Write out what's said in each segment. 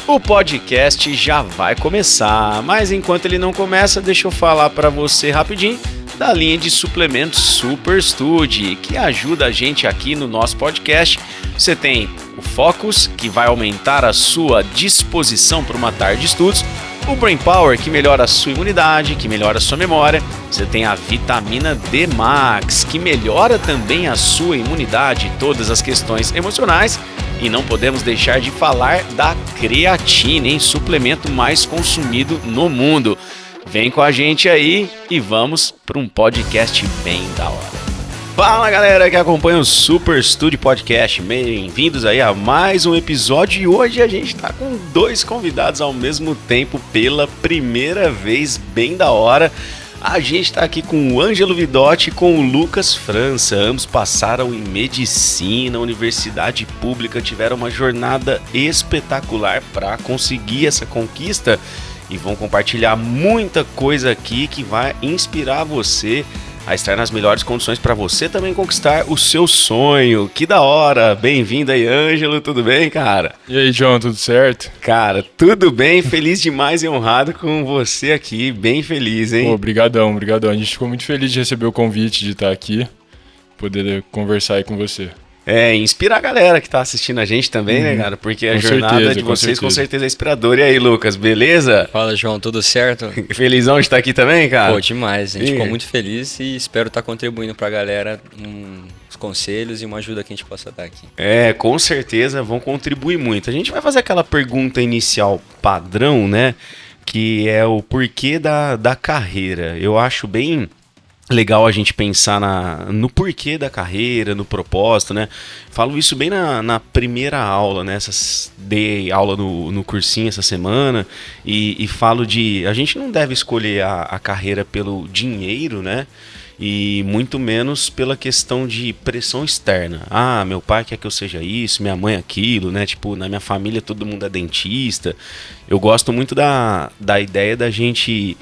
O podcast já vai começar, mas enquanto ele não começa, deixa eu falar para você rapidinho da linha de suplementos Super Study, que ajuda a gente aqui no nosso podcast. Você tem o Focus, que vai aumentar a sua disposição para uma tarde de estudos, o Brain Power, que melhora a sua imunidade, que melhora a sua memória. Você tem a vitamina D Max, que melhora também a sua imunidade e todas as questões emocionais. E não podemos deixar de falar da creatina, hein? Suplemento mais consumido no mundo. Vem com a gente aí e vamos para um podcast bem da hora. Fala galera que acompanha o Super Study Podcast, bem-vindos aí a mais um episódio e hoje a gente tá com dois convidados ao mesmo tempo pela primeira vez, bem da hora. A gente tá aqui com o Ângelo Vidotti e com o Lucas França, ambos passaram em medicina, universidade pública, tiveram uma jornada espetacular para conseguir essa conquista e vão compartilhar muita coisa aqui que vai inspirar você a estar nas melhores condições para você também conquistar o seu sonho. Que da hora! Bem-vindo aí, Ângelo, tudo bem, cara? E aí, João, tudo certo? Cara, tudo bem, feliz demais e honrado com você aqui, bem feliz, hein? Obrigadão. A gente ficou muito feliz de receber o convite de estar aqui, poder conversar aí com você. Inspira a galera que tá assistindo a gente também, né, cara? Porque a jornada de vocês com certeza é inspiradora. E aí, Lucas, beleza? Fala, João, tudo certo? Felizão de estar aqui também, cara? Pô, demais. A gente ficou muito feliz e espero estar contribuindo pra galera uns conselhos e uma ajuda que a gente possa dar aqui. Com certeza vão contribuir muito. A gente vai fazer aquela pergunta inicial padrão, né? Que é o porquê da carreira. Eu acho bem legal a gente pensar no porquê da carreira, no propósito, né? Falo isso bem na primeira aula, né? Dei aula no cursinho essa semana e falo a gente não deve escolher a carreira pelo dinheiro, né? E muito menos pela questão de pressão externa. Ah, meu pai quer que eu seja isso, minha mãe aquilo, né? Tipo, na minha família todo mundo é dentista. Eu gosto muito da ideia da gente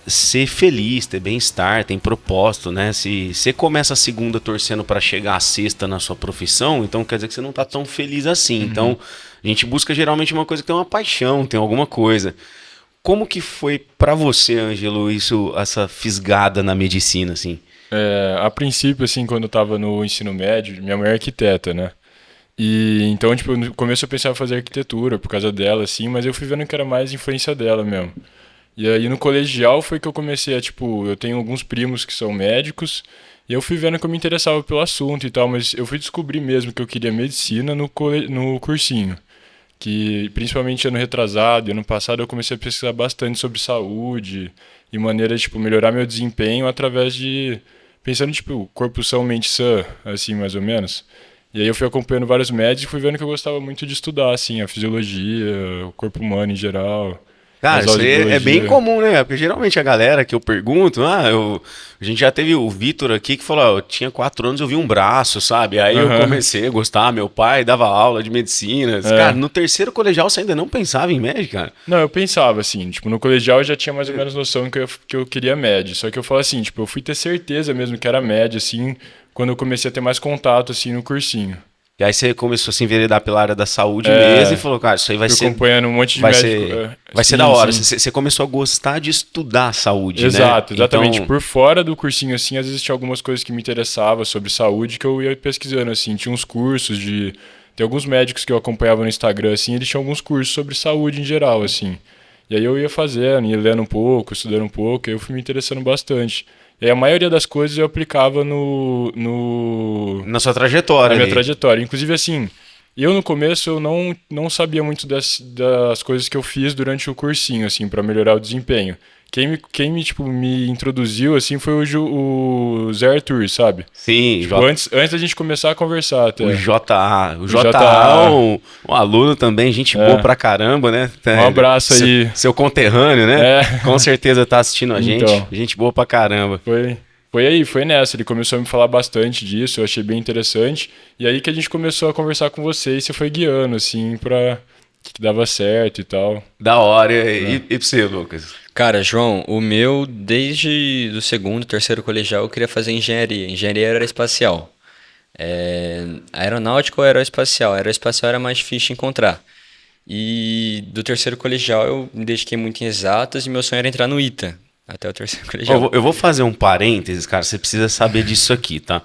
ser feliz, ter bem-estar, ter propósito, né? Se você começa a segunda torcendo para chegar à sexta na sua profissão, então quer dizer que você não tá tão feliz assim. Então, a gente busca geralmente uma coisa que tem uma paixão, tem alguma coisa. Como que foi para você, Ângelo, essa fisgada na medicina, assim? A princípio, assim, quando eu tava no ensino médio, minha mãe é arquiteta, né? E então, tipo, no começo eu pensava em fazer arquitetura por causa dela, assim, mas eu fui vendo que era mais influência dela mesmo. E aí no colegial foi que eu comecei eu tenho alguns primos que são médicos, e eu fui vendo que eu me interessava pelo assunto e tal, mas eu fui descobrir mesmo que eu queria medicina no cursinho. Que principalmente ano retrasado e ano passado eu comecei a pesquisar bastante sobre saúde e maneiras de melhorar meu desempenho através de pensando corpo são, mente sã, assim mais ou menos. E aí eu fui acompanhando vários médicos e fui vendo que eu gostava muito de estudar assim, a fisiologia, o corpo humano em geral. Cara, isso aí é bem comum, né? Porque geralmente a galera que eu pergunto, a gente já teve o Vitor aqui que falou, eu tinha 4 anos, eu vi um braço, sabe? Aí eu comecei a gostar, meu pai dava aula de medicina. Cara, no terceiro colegial você ainda não pensava em médico, cara? Não, eu pensava assim, no colegial eu já tinha mais ou menos noção que eu queria médio. Só que eu falo assim, eu fui ter certeza mesmo que era médio, assim, quando eu comecei a ter mais contato, assim, no cursinho. E aí você começou a se enveredar pela área da saúde mesmo e falou, cara, isso aí vai ser... acompanhando um monte de médico. Vai ser da hora. Você começou a gostar de estudar saúde, Exato, né? exatamente. Então... Por fora do cursinho, assim, às vezes tinha algumas coisas que me interessavam sobre saúde que eu ia pesquisando, assim. Tinha uns cursos Tem alguns médicos que eu acompanhava no Instagram, assim, eles tinham alguns cursos sobre saúde em geral, assim. E aí eu ia fazendo, ia lendo um pouco, estudando um pouco, e eu fui me interessando bastante. E aí a maioria das coisas eu aplicava na sua trajetória. Na minha trajetória. Inclusive, assim, eu no começo eu não sabia muito das coisas que eu fiz durante o cursinho, assim, para melhorar o desempenho. Quem me introduziu, assim, foi o Zé Arthur, sabe? Sim. Antes da gente começar a conversar até. O JA. O JA é um aluno também, gente boa pra caramba, né? Um abraço aí. Seu conterrâneo, né? Com certeza tá assistindo a gente. Então, gente boa pra caramba. Foi nessa. Ele começou a me falar bastante disso, eu achei bem interessante. E aí que a gente começou a conversar com você e você foi guiando, assim, pra que dava certo e tal. Da hora. E pra você, Lucas? Cara, João, o meu, desde o segundo, terceiro colegial, eu queria fazer engenharia aeroespacial. Aeronáutica ou aeroespacial? Aeroespacial era mais difícil de encontrar. E do terceiro colegial eu me dediquei muito em exatas e meu sonho era entrar no ITA, até o terceiro colegial. Eu vou fazer um parênteses, cara, você precisa saber disso aqui, tá?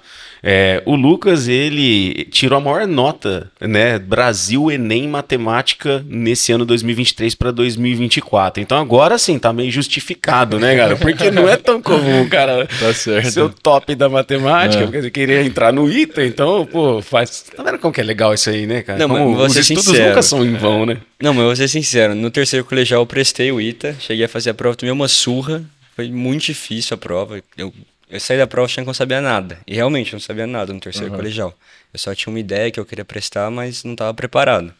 O Lucas, ele tirou a maior nota, né, Brasil Enem Matemática nesse ano 2023 para 2024. Então agora sim, tá meio justificado, né, cara? Porque não é tão comum, cara, Tá certo. ser o top da matemática, porque você queria entrar no ITA, então, pô, faz... Tá vendo como que é legal isso aí, né, cara? Não, Como mas vou os ser estudos sincero. nunca são em vão, né? Não, mas eu vou ser sincero, no terceiro colegial eu prestei o ITA, cheguei a fazer a prova, tomei uma surra, foi muito difícil a prova. Eu saí da prova achando que não sabia nada. E realmente eu não sabia nada no terceiro colegial. Eu só tinha uma ideia que eu queria prestar, mas não estava preparado.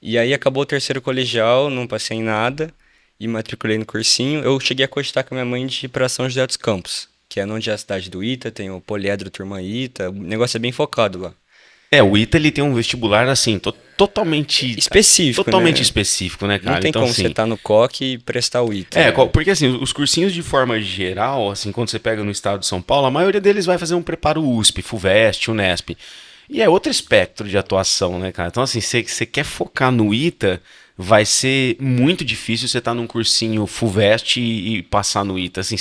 E aí acabou o terceiro colegial, não passei em nada e matriculei no cursinho. Eu cheguei a cogitar com a minha mãe de ir para São José dos Campos, que é onde é a cidade do ITA, tem o Poliedro Turma ITA, o negócio é bem focado lá. O ITA, ele tem um vestibular, assim, totalmente... Específico, Totalmente né? específico, né, cara? Não tem Então, como assim, você estar no COC e prestar o ITA. né? Porque assim, os cursinhos de forma geral, assim, quando você pega no estado de São Paulo, a maioria deles vai fazer um preparo USP, FUVEST, Unesp. E é outro espectro de atuação, né, cara? Então, assim, você quer focar no ITA, vai ser muito difícil você estar num cursinho FUVEST e passar no ITA. Assim,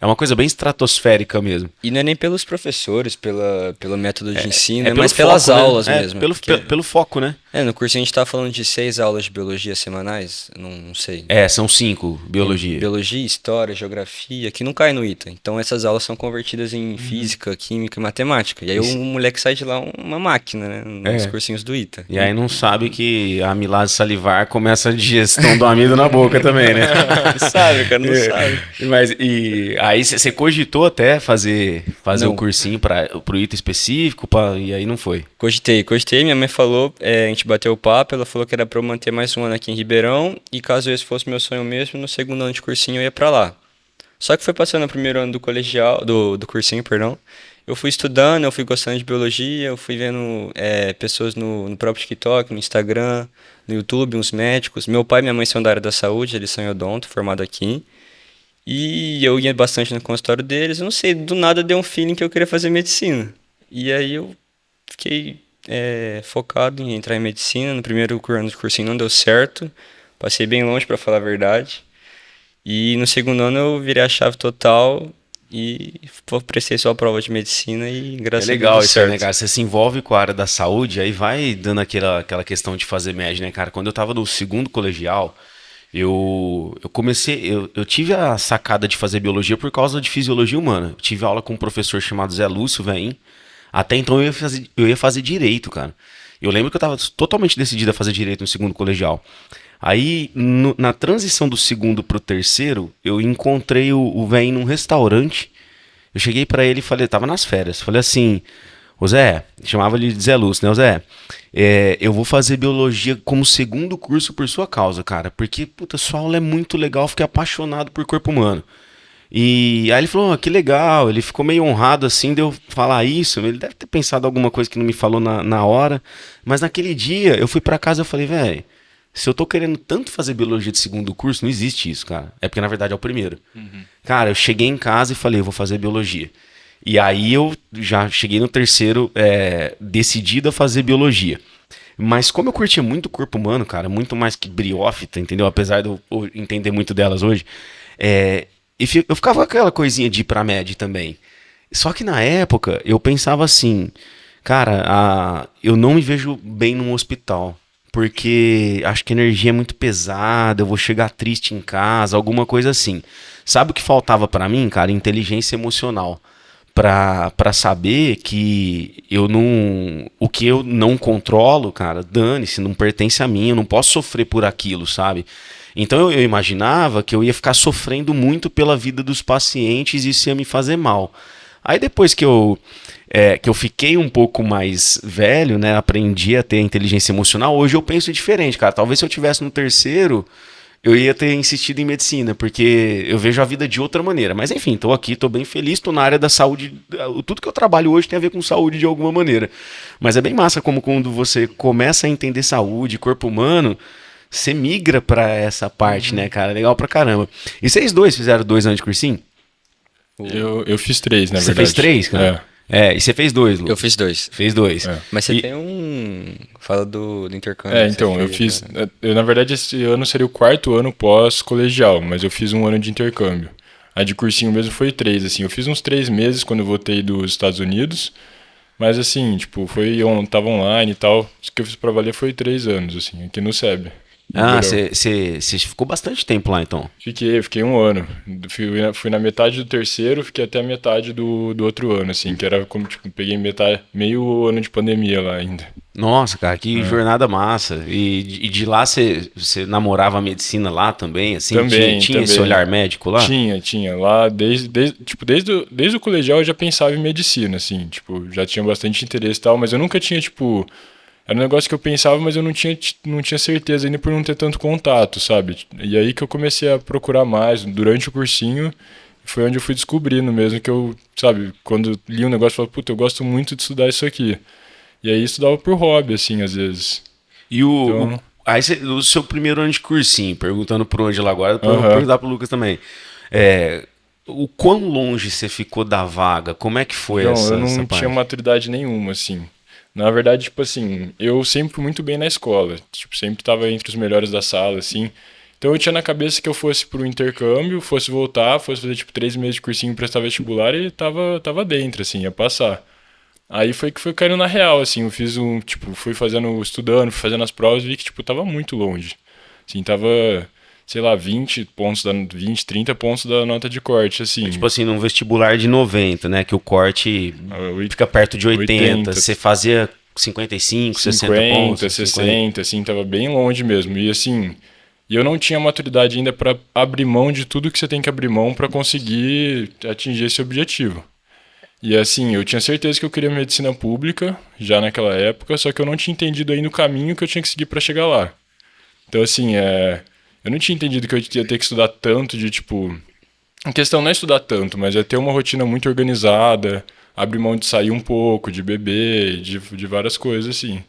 é uma coisa bem estratosférica mesmo. E não é nem pelos professores, pelo método de ensino, pelo mas pelas foco, né? aulas mesmo. Pelo foco, né? No cursinho a gente tá falando de 6 aulas de biologia semanais, não sei. São 5, biologia. Biologia, história, geografia, que não cai no ITA. Então essas aulas são convertidas em física, química e matemática. E aí o moleque sai de lá uma máquina, né? Nos cursinhos do ITA. E aí não sabe que a amilase salivar começa a digestão do amido na boca também, né? Não sabe, cara, não sabe. Mas aí você cogitou até fazer Não. um cursinho pro ITA específico, e aí não foi. Cogitei. Minha mãe falou, a gente bateu o papo, ela falou que era pra eu manter mais um ano aqui em Ribeirão, e caso esse fosse meu sonho mesmo, no segundo ano de cursinho eu ia pra lá. Só que foi passando o primeiro ano do colegial, do cursinho, perdão, eu fui estudando, eu fui gostando de biologia, eu fui vendo pessoas no próprio TikTok, no Instagram, no YouTube, uns médicos. Meu pai e minha mãe são da área da saúde, eles são em odonto, formado aqui. E eu ia bastante no consultório deles, eu não sei, do nada deu um feeling que eu queria fazer medicina. E aí eu fiquei focado em entrar em medicina. No primeiro ano de cursinho não deu certo, passei bem longe para falar a verdade. E no segundo ano eu virei a chave total e prestei só a prova de medicina e graças a Deus legal deu isso aí, certo. né, cara? Você se envolve com a área da saúde, aí vai dando aquela questão de fazer média, né, cara? Quando eu tava no segundo colegial, eu tive a sacada de fazer biologia por causa de fisiologia humana. Eu tive aula com um professor chamado Zé Lúcio, velho. Até então eu ia fazer direito, cara. Eu lembro que eu estava totalmente decidido a fazer direito no segundo colegial. Aí, na transição do segundo pro terceiro, eu encontrei o velho num restaurante. Eu cheguei pra ele e falei, tava nas férias, falei assim, ô Zé, chamava ele de Zé Lúcio, né, ô Zé? Eu vou fazer biologia como segundo curso por sua causa, cara, porque, puta, sua aula é muito legal, fiquei apaixonado por corpo humano. E aí ele falou, que legal, ele ficou meio honrado assim de eu falar isso, ele deve ter pensado alguma coisa que não me falou na hora, mas naquele dia eu fui pra casa e falei, velho, se eu tô querendo tanto fazer biologia de segundo curso, não existe isso, cara, é porque na verdade é o primeiro. Cara, eu cheguei em casa e falei, eu vou fazer biologia. E aí eu já cheguei no terceiro decidido a fazer biologia. Mas como eu curtia muito o corpo humano, cara, muito mais que briófita, entendeu? Apesar de eu entender muito delas hoje, eu ficava com aquela coisinha de ir pra med também. Só que na época eu pensava assim, cara, eu não me vejo bem num hospital, porque acho que a energia é muito pesada, eu vou chegar triste em casa, alguma coisa assim. Sabe o que faltava pra mim, cara? Inteligência emocional. Pra saber que o que eu não controlo, cara, dane-se, não pertence a mim, eu não posso sofrer por aquilo, sabe? Então eu imaginava que eu ia ficar sofrendo muito pela vida dos pacientes e isso ia me fazer mal. Aí depois que eu fiquei um pouco mais velho, né, aprendi a ter inteligência emocional, hoje eu penso diferente, cara. Talvez se eu tivesse no terceiro, eu ia ter insistido em medicina, porque eu vejo a vida de outra maneira. Mas enfim, tô aqui, tô bem feliz, tô na área da saúde. Tudo que eu trabalho hoje tem a ver com saúde de alguma maneira. Mas é bem massa como quando você começa a entender saúde, corpo humano, você migra pra essa parte, né, cara? Legal pra caramba. E vocês dois fizeram 2 anos de cursinho? Eu fiz 3, na Você verdade. fez 3, cara? E você fez 2, Lu? Eu fiz 2. Fez 2. Mas você tem um... Fala do intercâmbio. que Então, você eu fez, fiz... né? Na verdade, esse ano seria o 4º ano pós-colegial, mas eu fiz um ano de intercâmbio. A de cursinho mesmo foi 3, assim. Eu fiz uns 3 meses quando eu voltei dos Estados Unidos, mas assim, tipo, tava online e tal. O que eu fiz pra valer foi 3 anos, assim, aqui no SEB. Você ficou bastante tempo lá, então. Fiquei um ano. Fui na metade do terceiro, fiquei até a metade do outro ano, assim, que era como, tipo, peguei meio ano de pandemia lá ainda. Nossa, cara, que jornada massa. E de lá você namorava a medicina lá também, assim? Também, tinha esse olhar médico lá? Tinha. Lá, desde o colegial eu já pensava em medicina, assim, tipo, já tinha bastante interesse e tal, mas eu nunca tinha, tipo... Era um negócio que eu pensava, mas eu não tinha certeza ainda por não ter tanto contato, sabe? E aí que eu comecei a procurar mais, durante o cursinho, foi onde eu fui descobrindo mesmo que eu, sabe, quando li um negócio, eu falava, puta, eu gosto muito de estudar isso aqui. E aí estudava por hobby, assim, às vezes. E o seu primeiro ano de cursinho, perguntando pro Ângelo agora, depois eu vou perguntar pro Lucas também. O quão longe você ficou da vaga? Como é que foi essa Eu não parte? tinha maturidade nenhuma, assim. Na verdade, tipo assim, eu sempre fui muito bem na escola. Tipo, sempre tava entre os melhores da sala, assim. Então eu tinha na cabeça que eu fosse pro intercâmbio, fosse voltar, fosse fazer, tipo, 3 meses de cursinho, prestar vestibular e tava dentro, assim, ia passar. Aí foi que foi caindo na real, assim, eu fiz fui estudando, fui fazendo as provas e vi que, tipo, tava muito longe. Assim, tava, sei lá, 20, 30 pontos da nota de corte, assim. Tipo assim, num vestibular de 90, né? Que o corte fica perto de 80. Você fazia 55, 60 pontos? 60, assim, tava bem longe mesmo. E assim, eu não tinha maturidade ainda pra abrir mão de tudo que você tem que abrir mão pra conseguir atingir esse objetivo. E assim, eu tinha certeza que eu queria medicina pública, já naquela época, só que eu não tinha entendido ainda o caminho que eu tinha que seguir pra chegar lá. Então assim, eu não tinha entendido que eu ia ter que estudar tanto de, tipo... A questão não é estudar tanto, mas é ter uma rotina muito organizada, abrir mão de sair um pouco, de beber, de várias coisas, assim.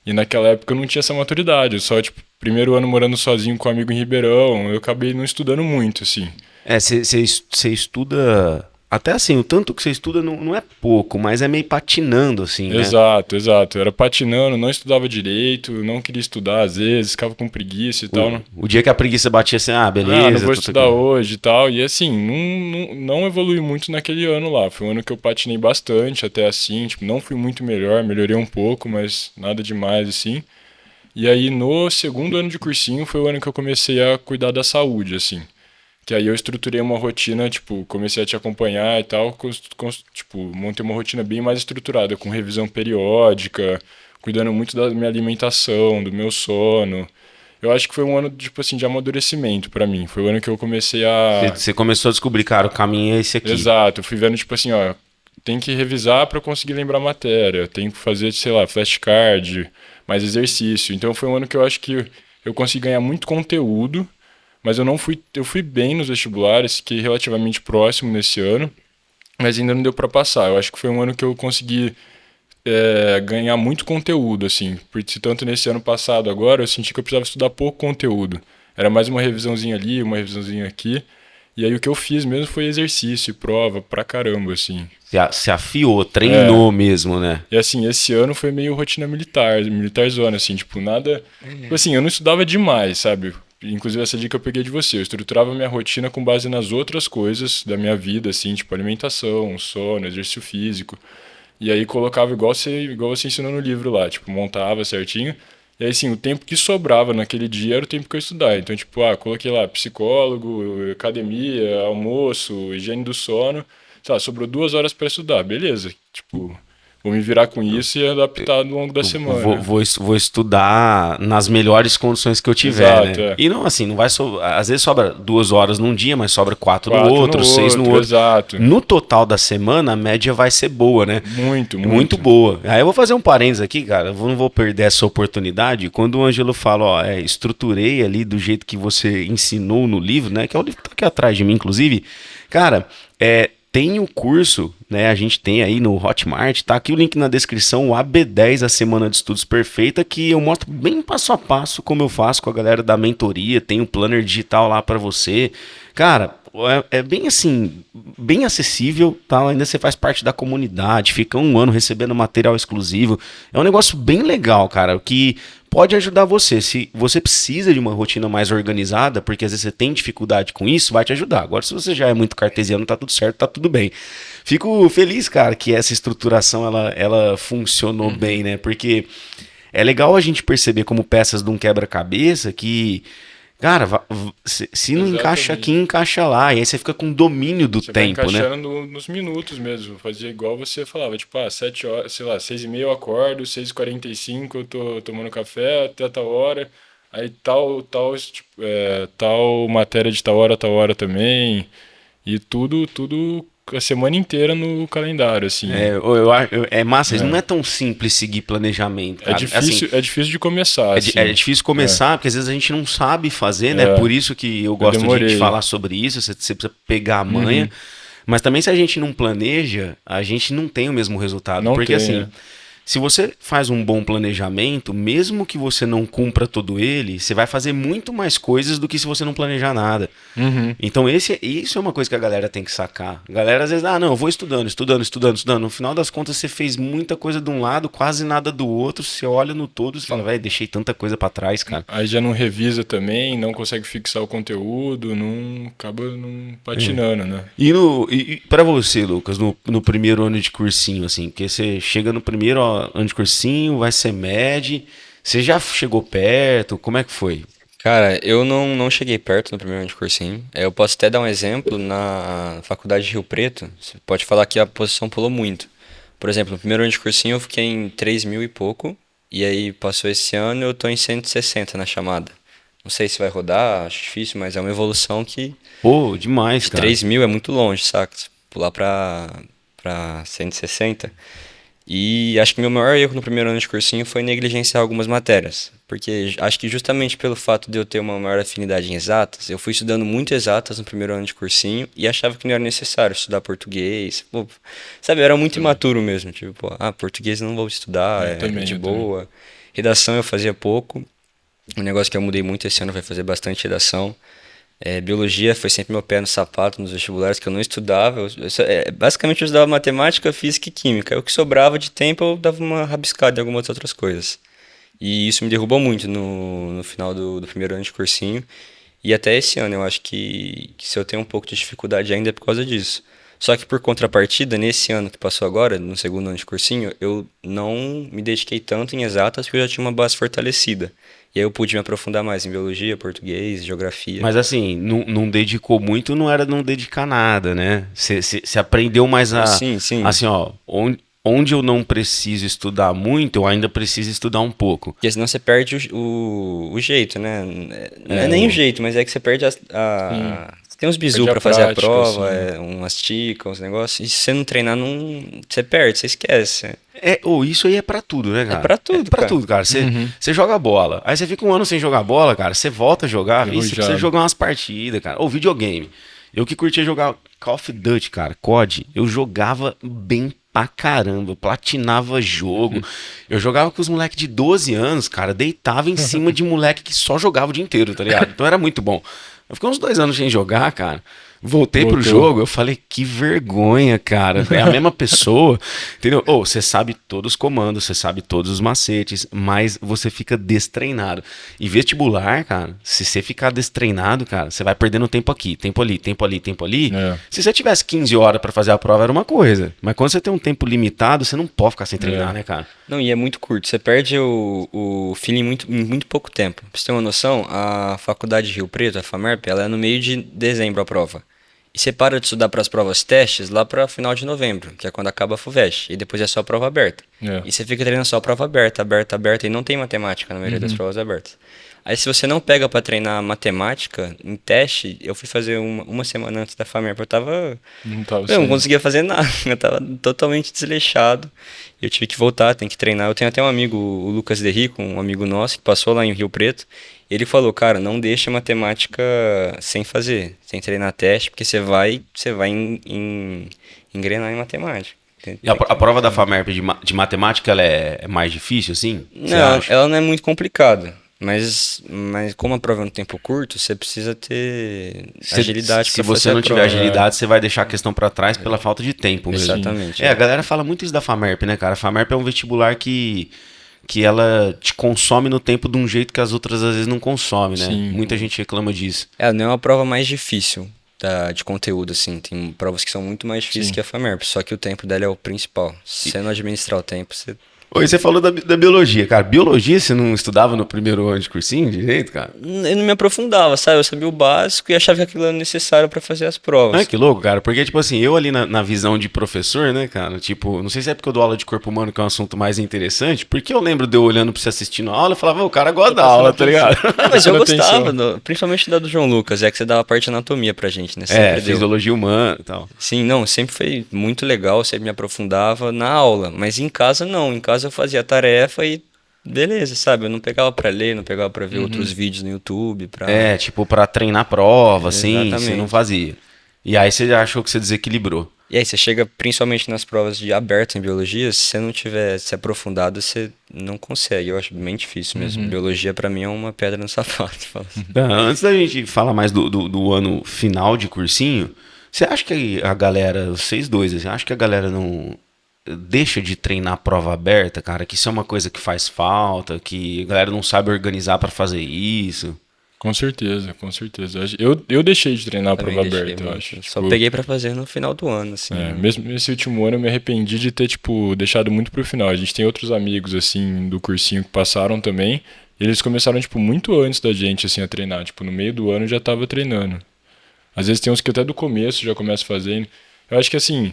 E naquela época eu não tinha essa maturidade. Eu só, tipo, primeiro ano morando sozinho com um amigo em Ribeirão, eu acabei não estudando muito, assim. Você estuda... Até assim, o tanto que você estuda não é pouco, mas é meio patinando, assim, né? Exato. Eu era patinando, não estudava direito, não queria estudar às vezes, ficava com preguiça e tal. O dia que a preguiça batia assim, beleza. Não vou estudar hoje e tal. E assim, não evolui muito naquele ano lá. Foi um ano que eu patinei bastante, até assim, tipo, não fui muito melhor, melhorei um pouco, mas nada demais, assim. E aí no segundo ano de cursinho foi o ano que eu comecei a cuidar da saúde, assim. Que aí eu estruturei uma rotina, tipo, comecei a te acompanhar e tal, tipo, montei uma rotina bem mais estruturada, com revisão periódica, cuidando muito da minha alimentação, do meu sono. Eu acho que foi um ano, tipo assim, de amadurecimento pra mim. Foi o ano que eu comecei a... Você começou a descobrir, cara, o caminho é esse aqui. Exato, eu fui vendo, tipo assim, ó, tem que revisar pra conseguir lembrar a matéria, tem que fazer, sei lá, flashcard, mais exercício. Então foi um ano que eu acho que eu consegui ganhar muito conteúdo, mas eu fui bem nos vestibulares, fiquei relativamente próximo nesse ano, mas ainda não deu para passar. Eu acho que foi um ano que eu consegui ganhar muito conteúdo, assim, porque tanto nesse ano passado agora eu senti que eu precisava estudar pouco conteúdo. Era mais uma revisãozinha ali, uma revisãozinha aqui, e aí o que eu fiz mesmo foi exercício e prova pra caramba, assim. Se afiou, treinou mesmo, né? E assim, esse ano foi meio rotina militarzona, assim, tipo, nada... Tipo assim, eu não estudava demais, sabe? Inclusive essa dica eu peguei de você. Eu estruturava minha rotina com base nas outras coisas da minha vida, assim, tipo alimentação, sono, exercício físico. E aí colocava igual você ensinou no livro lá, tipo, montava certinho. E aí, assim, o tempo que sobrava naquele dia era o tempo que eu estudava. Então, tipo, coloquei lá psicólogo, academia, almoço, higiene do sono. Sei lá, sobrou 2 horas para estudar. Beleza, tipo... Vou me virar com isso e adaptar ao longo da semana. Vou estudar nas melhores condições que eu tiver, exato, né? E não, assim, não vai às vezes sobra 2 horas num dia, mas sobra 4 no outro, 6 no outro. Exato. No total da semana, a média vai ser boa, né? Muito boa. Aí eu vou fazer um parênteses aqui, cara. Eu não vou perder essa oportunidade. Quando o Ângelo fala, estruturei ali do jeito que você ensinou no livro, né? Que é o livro que tá aqui atrás de mim, inclusive. Cara, tem o curso, né? A gente tem aí no Hotmart, tá aqui o link na descrição, o AB10, a Semana de Estudos Perfeita, que eu mostro bem passo a passo como eu faço com a galera da mentoria, tem um planner digital lá pra você. Cara, é bem assim, bem acessível, tá? Ainda você faz parte da comunidade, fica um ano recebendo material exclusivo. É um negócio bem legal, cara, que pode ajudar você. Se você precisa de uma rotina mais organizada, porque às vezes você tem dificuldade com isso, vai te ajudar. Agora, se você já é muito cartesiano, tá tudo certo, tá tudo bem. Fico feliz, cara, que essa estruturação, ela funcionou bem, né? Porque é legal a gente perceber como peças de um quebra-cabeça que... Cara, se não encaixa aqui, encaixa lá. E aí você fica com domínio do tempo, vai né? encaixando nos minutos mesmo. Fazia igual você falava, tipo, 7 horas, sei lá, 6h30 eu acordo, 6h45 eu tô tomando café até tal hora. Aí tipo, tal matéria de tal hora também. E tudo a semana inteira no calendário, assim. É massa, não é tão simples seguir planejamento, cara. É difícil de começar, assim. É difícil começar, porque às vezes a gente não sabe fazer, né? Por isso que eu gosto de falar sobre isso, você precisa pegar a manha. Mas também se a gente não planeja, a gente não tem o mesmo resultado. Porque assim, se você faz um bom planejamento, mesmo que você não cumpra todo ele, você vai fazer muito mais coisas do que se você não planejar nada. Então isso é uma coisa que a galera tem que sacar. A galera às vezes, não, eu vou estudando. No final das contas você fez muita coisa de um lado, quase nada do outro. Você olha no todo e fala, velho, deixei tanta coisa pra trás, cara. Aí já não revisa também, não consegue fixar o conteúdo, acaba não patinando, né? E pra você, Lucas, no primeiro ano de cursinho, assim, porque você chega no primeiro ano de cursinho, vai ser MED, você já chegou perto, como é que foi? Cara, eu não cheguei perto no primeiro ano de cursinho. Eu posso até dar um exemplo na faculdade de Rio Preto. Você pode falar que a posição pulou muito. Por exemplo, no primeiro ano de cursinho eu fiquei em 3.000 e pouco. E aí passou esse ano eu tô em 160 na chamada. Não sei se vai rodar, acho difícil, mas é uma evolução que... Pô, demais, cara. 3.000 é muito longe, saca? Pular pra 160. E acho que meu maior erro no primeiro ano de cursinho foi negligenciar algumas matérias. Porque acho que justamente pelo fato de eu ter uma maior afinidade em exatas, eu fui estudando muito exatas no primeiro ano de cursinho e achava que não era necessário estudar português. Pô, sabe, eu era muito imaturo mesmo. Tipo, português eu não vou estudar, de boa. Redação eu fazia pouco. Um negócio que eu mudei muito esse ano foi fazer bastante redação. Biologia foi sempre meu pé no sapato nos vestibulares que eu não estudava. Basicamente eu estudava matemática, física e química. O que sobrava de tempo eu dava uma rabiscada em algumas outras coisas. E isso me derrubou muito no final do primeiro ano de cursinho. E até esse ano eu acho que se eu tenho um pouco de dificuldade ainda é por causa disso. Só que por contrapartida, nesse ano que passou agora, no segundo ano de cursinho, eu não me dediquei tanto em exatas porque eu já tinha uma base fortalecida. E aí eu pude me aprofundar mais em biologia, português, geografia. Mas assim, não dedicou muito, não era não dedicar nada, né? Você aprendeu mais a... Sim. Assim, ó, onde eu não preciso estudar muito, eu ainda preciso estudar um pouco. Porque senão você perde o jeito, né? Não é nem o jeito, mas é que você perde tem uns bizu pra fazer a prova, assim. Umas ticas, uns negócios. E se você não treinar, você perde, você esquece. Isso aí é pra tudo, né, cara? É pra tudo, pra tudo, cara. Você joga bola. Aí você fica um ano sem jogar bola, cara. Você volta a jogar, e você precisa jogar umas partidas, cara. Ou videogame. Eu que curtia jogar Call of Duty, cara, COD. Eu jogava bem pra caramba, eu platinava jogo. Eu jogava com os moleques de 12 anos, cara, deitava em cima de moleque que só jogava o dia inteiro, tá ligado? Então era muito bom. Eu fiquei uns 2 anos sem jogar, cara. Voltei pro jogo, eu falei, que vergonha, cara. É a mesma pessoa, entendeu? Você sabe todos os comandos, você sabe todos os macetes, mas você fica destreinado. E vestibular, cara, se você ficar destreinado, cara, você vai perdendo tempo aqui, tempo ali. Se você tivesse 15 horas pra fazer a prova, era uma coisa. Mas quando você tem um tempo limitado, você não pode ficar sem treinar, né, cara? Não, e é muito curto. Você perde o feeling em muito pouco tempo. Pra você ter uma noção, a faculdade de Rio Preto, a FAMERP, ela é no meio de dezembro a prova. E você para de estudar para as provas testes lá para final de novembro, que é quando acaba a FUVEST. E depois é só a prova aberta. E você fica treinando só a prova aberta. E não tem matemática na maioria das provas abertas. Aí se você não pega para treinar matemática em teste, eu fui fazer uma semana antes da FAMERP, eu não conseguia fazer nada. Eu tava totalmente desleixado. Eu tive que voltar, tem que treinar. Eu tenho até um amigo, o Lucas Derrico, um amigo nosso, que passou lá em Rio Preto. Ele falou, cara, não deixa matemática sem fazer, sem treinar teste, porque você vai engrenar em matemática. E a prova da FAMERP de matemática, ela é mais difícil, assim? Não, ela não é muito complicada, Mas como a prova é um tempo curto, você precisa ter agilidade Se para fazer você a não tiver prova. agilidade, você vai deixar a questão pra trás pela falta de tempo mesmo. Exatamente. A galera fala muito isso da FAMERP, né, cara? A FAMERP é um vestibular que ela te consome no tempo de um jeito que as outras às vezes não consomem, né? Sim. Muita gente reclama disso. Não é uma prova mais difícil de conteúdo, assim. Tem provas que são muito mais difíceis que a FAMERP, só que o tempo dela é o principal. Se você não administrar o tempo, você... Oi, você falou da biologia, cara. Biologia você não estudava no primeiro ano de cursinho direito, cara? Eu não me aprofundava, sabe? Eu sabia o básico e achava que aquilo era necessário pra fazer as provas. Ah, que louco, cara. Porque, tipo assim, eu ali na visão de professor, né, cara? Tipo, não sei se é porque eu dou aula de corpo humano, que é um assunto mais interessante, porque eu lembro de eu olhando pra você assistindo a aula e falava, o cara gosta da aula, tá ligado? Não, mas eu Prestando gostava, atenção. principalmente da do João Lucas, que você dava parte de anatomia pra gente, né? Sempre deu. Fisiologia humana e tal. Sim, não, sempre foi muito legal, sempre me aprofundava na aula, mas em casa não, em casa eu fazia a tarefa e beleza, sabe? Eu não pegava pra ler, não pegava pra ver outros vídeos no YouTube, Tipo, pra treinar prova, assim, você Exatamente. não fazia. E aí você achou que você desequilibrou. E aí você chega principalmente nas provas de aberto em biologia, se você não tiver se aprofundado, você não consegue, eu acho bem difícil mesmo. Biologia pra mim é uma pedra no sapato. Fala assim. Antes da gente falar mais do ano final de cursinho, você acha que a galera, vocês dois, assim, acha que a galera não deixa de treinar prova aberta, cara? Que isso é uma coisa que faz falta, que a galera não sabe organizar pra fazer isso? Com certeza, com certeza. Eu deixei de treinar a Também prova deixei aberta, eu muito. acho. Só Tipo, peguei pra fazer no final do ano, assim. mesmo nesse último ano eu me arrependi de ter, tipo, deixado muito pro final. A gente tem outros amigos, assim, do cursinho que passaram também. E eles começaram, tipo, muito antes da gente, assim, a treinar. Tipo, no meio do ano eu já tava treinando. Às vezes tem uns que até do começo já começam fazendo. Eu acho que, assim,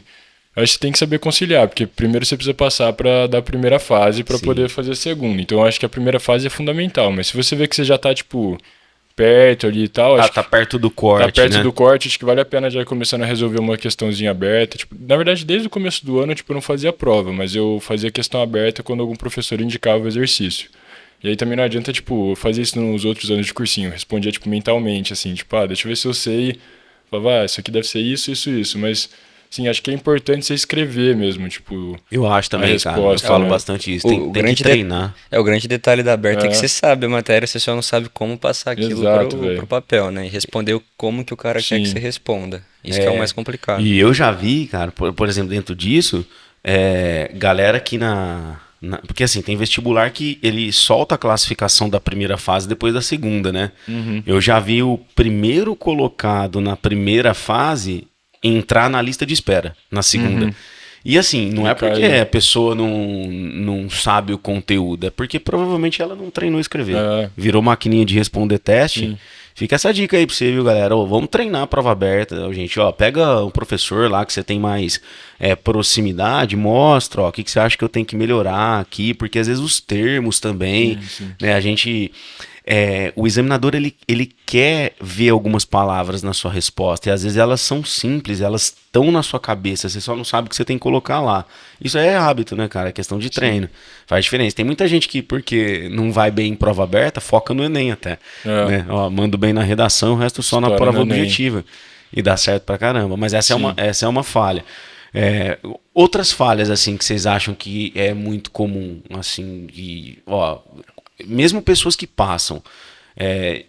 eu acho que você tem que saber conciliar, porque primeiro você precisa passar pra dar a primeira fase pra poder fazer a segunda. Então eu acho que a primeira fase é fundamental. Mas se você vê que você já tá, tipo, perto ali e tal, acho Tá que perto do corte, tá perto né? do corte, acho que vale a pena já começando a resolver uma questãozinha aberta. Tipo, na verdade, desde o começo do ano, tipo, eu não fazia prova, mas eu fazia questão aberta quando algum professor indicava o exercício. E aí também não adianta, tipo, fazer isso nos outros anos de cursinho. Eu respondia, tipo, mentalmente, assim, tipo, deixa eu ver se eu sei. Falava, isso aqui deve ser isso, isso, isso. Mas, assim, acho que é importante você escrever mesmo, tipo... Eu acho também, a cara. Eu resposta, falo né? bastante isso. O Tem que grande treinar. O grande detalhe da aberta é que É. você sabe a matéria, você só não sabe como passar aquilo Exato, pro velho. papel, né? E responder como que o cara quer que Sim. você responda. Isso que é o mais complicado. E eu já vi, cara, por exemplo, dentro disso, galera que porque assim, tem vestibular que ele solta a classificação da primeira fase depois da segunda, né? Eu já vi o primeiro colocado na primeira fase entrar na lista de espera, na segunda. E assim, não é porque a pessoa não sabe o conteúdo, é porque provavelmente ela não treinou escrever. Virou maquininha de responder teste. Sim. Fica essa dica aí pra você, viu, galera? Vamos treinar a prova aberta, gente. Pega um professor lá que você tem mais proximidade, mostra, o que você acha que eu tenho que melhorar aqui, porque às vezes os termos também, né? A gente... o examinador ele quer ver algumas palavras na sua resposta e às vezes elas são simples, elas estão na sua cabeça, você só não sabe o que você tem que colocar lá. Isso é hábito, né, cara? É questão de treino. Faz diferença. Tem muita gente que, porque não vai bem em prova aberta, foca no Enem até. Né? Mando bem na redação, o resto só na Estoura prova no Enem. objetiva. E dá certo pra caramba. Mas essa é uma falha. Outras falhas, assim, que vocês acham que é muito comum, assim, mesmo pessoas que passam,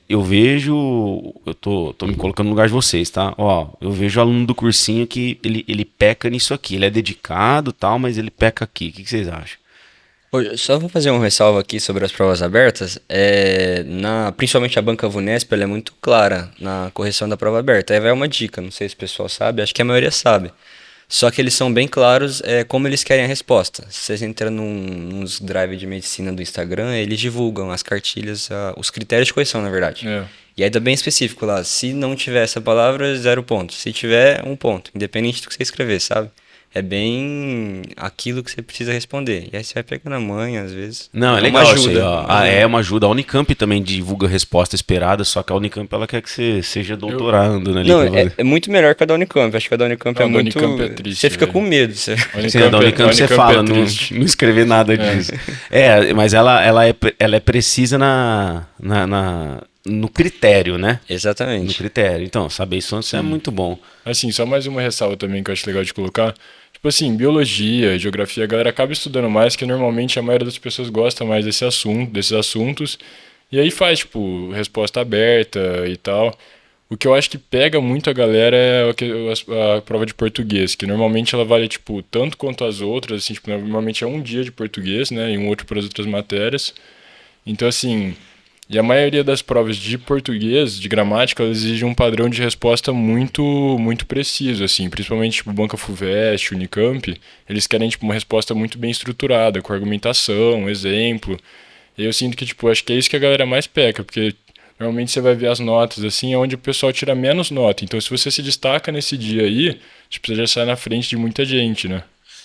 eu vejo, eu tô me colocando no lugar de vocês, tá? Eu vejo aluno do cursinho que ele peca nisso aqui, ele é dedicado e tal, mas ele peca aqui. O que vocês acham? Só vou fazer um ressalvo aqui sobre as provas abertas. Principalmente a banca VUNESP, ela é muito clara na correção da prova aberta. Aí vai uma dica, não sei se o pessoal sabe, acho que a maioria sabe. Só que eles são bem claros como eles querem a resposta. Se vocês entram nos drive de medicina do Instagram, eles divulgam as cartilhas, os critérios de correção, na verdade. E aí dá bem específico lá. Se não tiver essa palavra, 0 ponto. Se tiver, 1 ponto. Independente do que você escrever, sabe? É bem aquilo que você precisa responder. E aí você vai pegando a manha, às vezes. Não, é uma legal isso aí, ajuda. é uma ajuda. A Unicamp também divulga a resposta esperada, só que a Unicamp ela quer que você seja doutorando, né? Não, é muito melhor que a da Unicamp. Acho que a da Unicamp Não, é a da muito... Unicamp é triste, você fica velho. com medo. Você... Sim, a da Unicamp você fala, é não triste. escrever nada disso. Mas ela é precisa no critério, né? No Exatamente. critério. Então, saber isso antes é muito bom. Assim, só mais uma ressalva também que eu acho legal de colocar. Tipo assim, biologia, geografia, a galera acaba estudando mais, que normalmente a maioria das pessoas gosta mais desses assuntos. E aí faz, tipo, resposta aberta e tal. O que eu acho que pega muito a galera é a prova de português, que normalmente ela vale, tipo, tanto quanto as outras, assim, tipo, normalmente é um dia de português, né, e um outro para as outras matérias. Então, assim, e a maioria das provas de português, de gramática, elas exigem um padrão de resposta muito, muito preciso, assim, principalmente, tipo, Banca Fuvest, Unicamp, eles querem, tipo, uma resposta muito bem estruturada, com argumentação, exemplo. E eu sinto que, tipo, acho que é isso que a galera mais peca, porque normalmente você vai ver as notas, assim, é onde o pessoal tira menos nota. Então, se você se destaca nesse dia aí, tipo, você já sai na frente de muita gente, né?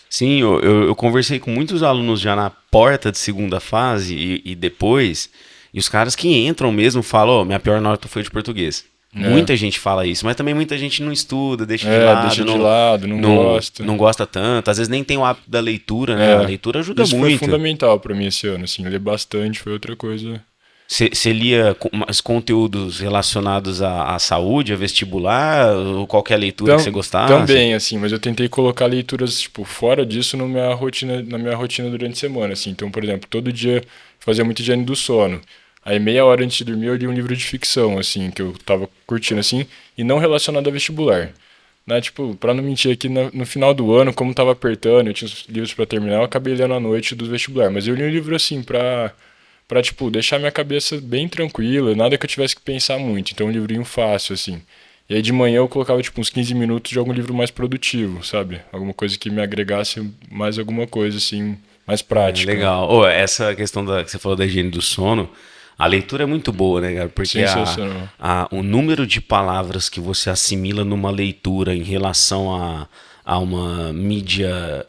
Sim, eu conversei com muitos alunos já na porta de segunda fase e depois, e os caras que entram mesmo falam, minha pior nota foi de português. Muita gente fala isso, mas também muita gente não estuda, deixa de lado, não gosta. Não gosta tanto, às vezes nem tem o hábito da leitura, né? A leitura ajuda isso muito. Isso foi fundamental para mim esse ano, assim, ler bastante foi outra coisa. Você lia os conteúdos relacionados à saúde, a vestibular, ou qualquer leitura que você gostasse? Também, assim, mas eu tentei colocar leituras, tipo, fora disso na minha rotina durante a semana, assim. Então, por exemplo, todo dia fazia muito higiene do sono. Aí meia hora antes de dormir eu li um livro de ficção, assim, que eu tava curtindo, assim, e não relacionado a vestibular. Né? Tipo, pra não mentir aqui, no final do ano, como tava apertando, eu tinha os livros pra terminar, eu acabei lendo à noite do vestibular. Mas eu li um livro, assim, pra tipo, deixar minha cabeça bem tranquila, nada que eu tivesse que pensar muito. Então, um livrinho fácil, assim. E aí, de manhã, eu colocava, tipo, uns 15 minutos de algum livro mais produtivo, sabe? Alguma coisa que me agregasse mais alguma coisa, assim, mais prática. Legal. Essa questão que você falou da higiene do sono, a leitura é muito boa, né, cara? Porque o número de palavras que você assimila numa leitura em relação a uma mídia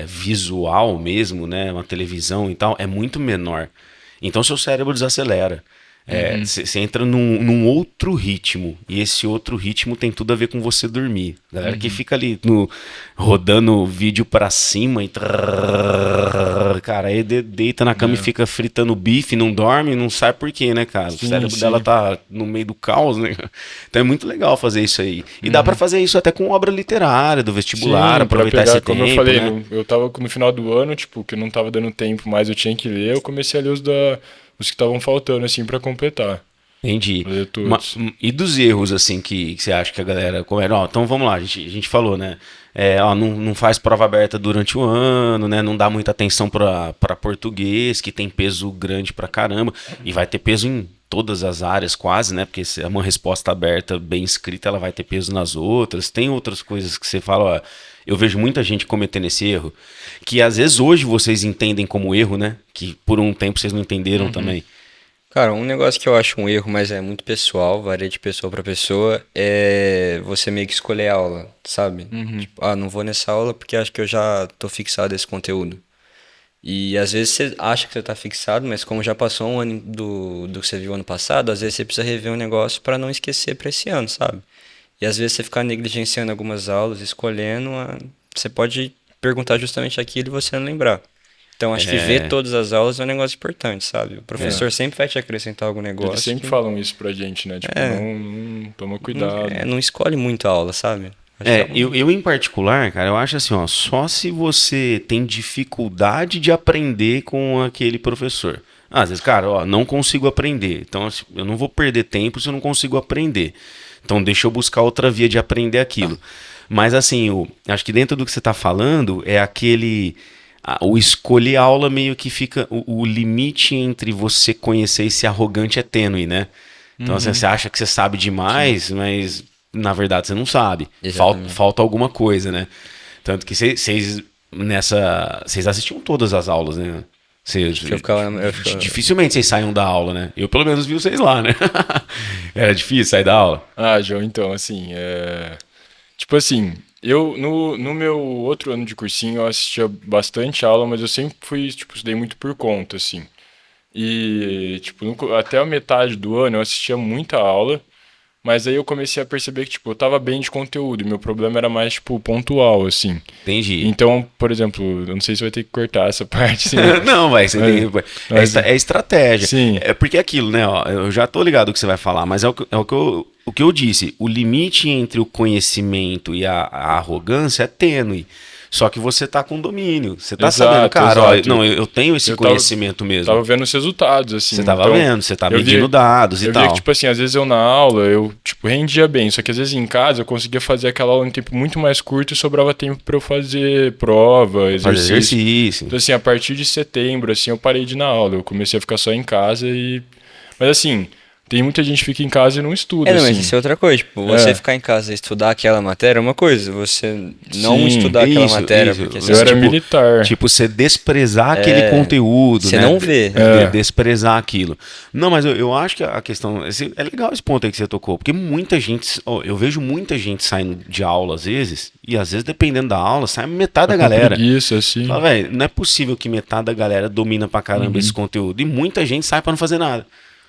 visual mesmo, né? Uma televisão e tal, é muito menor. Então seu cérebro desacelera. Você entra num outro ritmo. E esse outro ritmo tem tudo a ver com você dormir. Galera que fica ali rodando o vídeo pra cima e cara, aí deita na cama e fica fritando bife, não dorme, não sabe por quê, né, cara? O cérebro dela tá no meio do caos, né? Então é muito legal fazer isso aí. E dá pra fazer isso até com obra literária do vestibular, aproveitar esse tempo. Como eu falei, né? Eu tava no final do ano, tipo, que não tava dando tempo mais, eu tinha que ler, eu comecei a ler os que estavam faltando, assim, pra completar. Entendi. E dos erros, assim, que você acha que a galera... Então vamos lá, a gente falou, né? Não faz prova aberta durante o ano, né? Não dá muita atenção pra português, que tem peso grande pra caramba. E vai ter peso em todas as áreas quase, né? Porque se é uma resposta aberta bem escrita, ela vai ter peso nas outras. Tem outras coisas que você fala, eu vejo muita gente cometendo esse erro, que às vezes hoje vocês entendem como erro, né? Que por um tempo vocês não entenderam também. Cara, um negócio que eu acho um erro, mas é muito pessoal, varia de pessoa pra pessoa, é você meio que escolher a aula, sabe? Tipo, não vou nessa aula porque acho que eu já tô fixado esse conteúdo. E às vezes você acha que você tá fixado, mas como já passou um ano do que você viu ano passado, às vezes você precisa rever um negócio pra não esquecer pra esse ano, sabe? E às vezes você ficar negligenciando algumas aulas, escolhendo, você pode perguntar justamente aquilo e você não lembrar. Então, acho que ver todas as aulas é um negócio importante, sabe? O professor sempre vai te acrescentar algum negócio. Eles sempre falam isso pra gente, né? Tipo, não toma cuidado. Não escolhe muito a aula, sabe? Eu em particular, cara, eu acho assim, só se você tem dificuldade de aprender com aquele professor. Às vezes, cara, não consigo aprender. Então, eu não vou perder tempo se eu não consigo aprender. Então, deixa eu buscar outra via de aprender aquilo. Mas, assim, acho que dentro do que você tá falando é aquele... O escolher aula meio que fica... O limite entre você conhecer e ser arrogante é tênue, né? Então, assim, você acha que você sabe demais, mas na verdade você não sabe. Falta alguma coisa, né? Tanto que vocês assistiam todas as aulas, né? Dificilmente vocês saiam da aula, né? Eu pelo menos vi vocês lá, né? Era difícil sair da aula? João, então, assim... Tipo assim... Eu, no meu outro ano de cursinho, eu assistia bastante aula, mas eu sempre estudei muito por conta, assim. E, tipo, até a metade do ano eu assistia muita aula, mas aí eu comecei a perceber que, tipo, eu tava bem de conteúdo, e meu problema era mais, tipo, pontual, assim. Entendi. Então, por exemplo, eu não sei se vai ter que cortar essa parte, assim. Não, vai, é estratégia. Sim. É porque é aquilo, né, eu já tô ligado o que você vai falar, mas o que eu disse, o limite entre o conhecimento e a arrogância é tênue. Só que você tá com domínio. Você tá Exato, sabendo, cara, ó, exato. não, eu tenho esse Eu tava- conhecimento mesmo. Tava vendo os resultados, assim. Você tava então, vendo, você tá eu medindo via- dados e eu tal. via que, tipo assim, às vezes eu na aula, eu, tipo, rendia bem. Só que às vezes em casa eu conseguia fazer aquela aula em tempo muito mais curto e sobrava tempo pra eu fazer prova, Fazer exercício. exercício. Então, assim, a partir de setembro, assim, eu parei de ir na aula. Eu comecei a ficar só em casa e... Mas, assim, tem muita gente que fica em casa e não estuda, Não, assim. mas isso é outra coisa. Tipo, você É. ficar em casa e estudar aquela matéria é uma coisa. Você não Sim, estudar aquela isso, matéria, isso. porque Eu você, era tipo, militar. Tipo, você desprezar aquele conteúdo, você né? não vê. Desprezar aquilo. Não, mas eu acho que a questão... É legal esse ponto aí que você tocou, porque muita gente... eu vejo muita gente saindo de aula às vezes, e às vezes, dependendo da aula, sai metade da Com galera. preguiça, assim. Fala, velho, não é possível que metade da galera domina pra caramba esse conteúdo. E muita gente sai pra não fazer nada.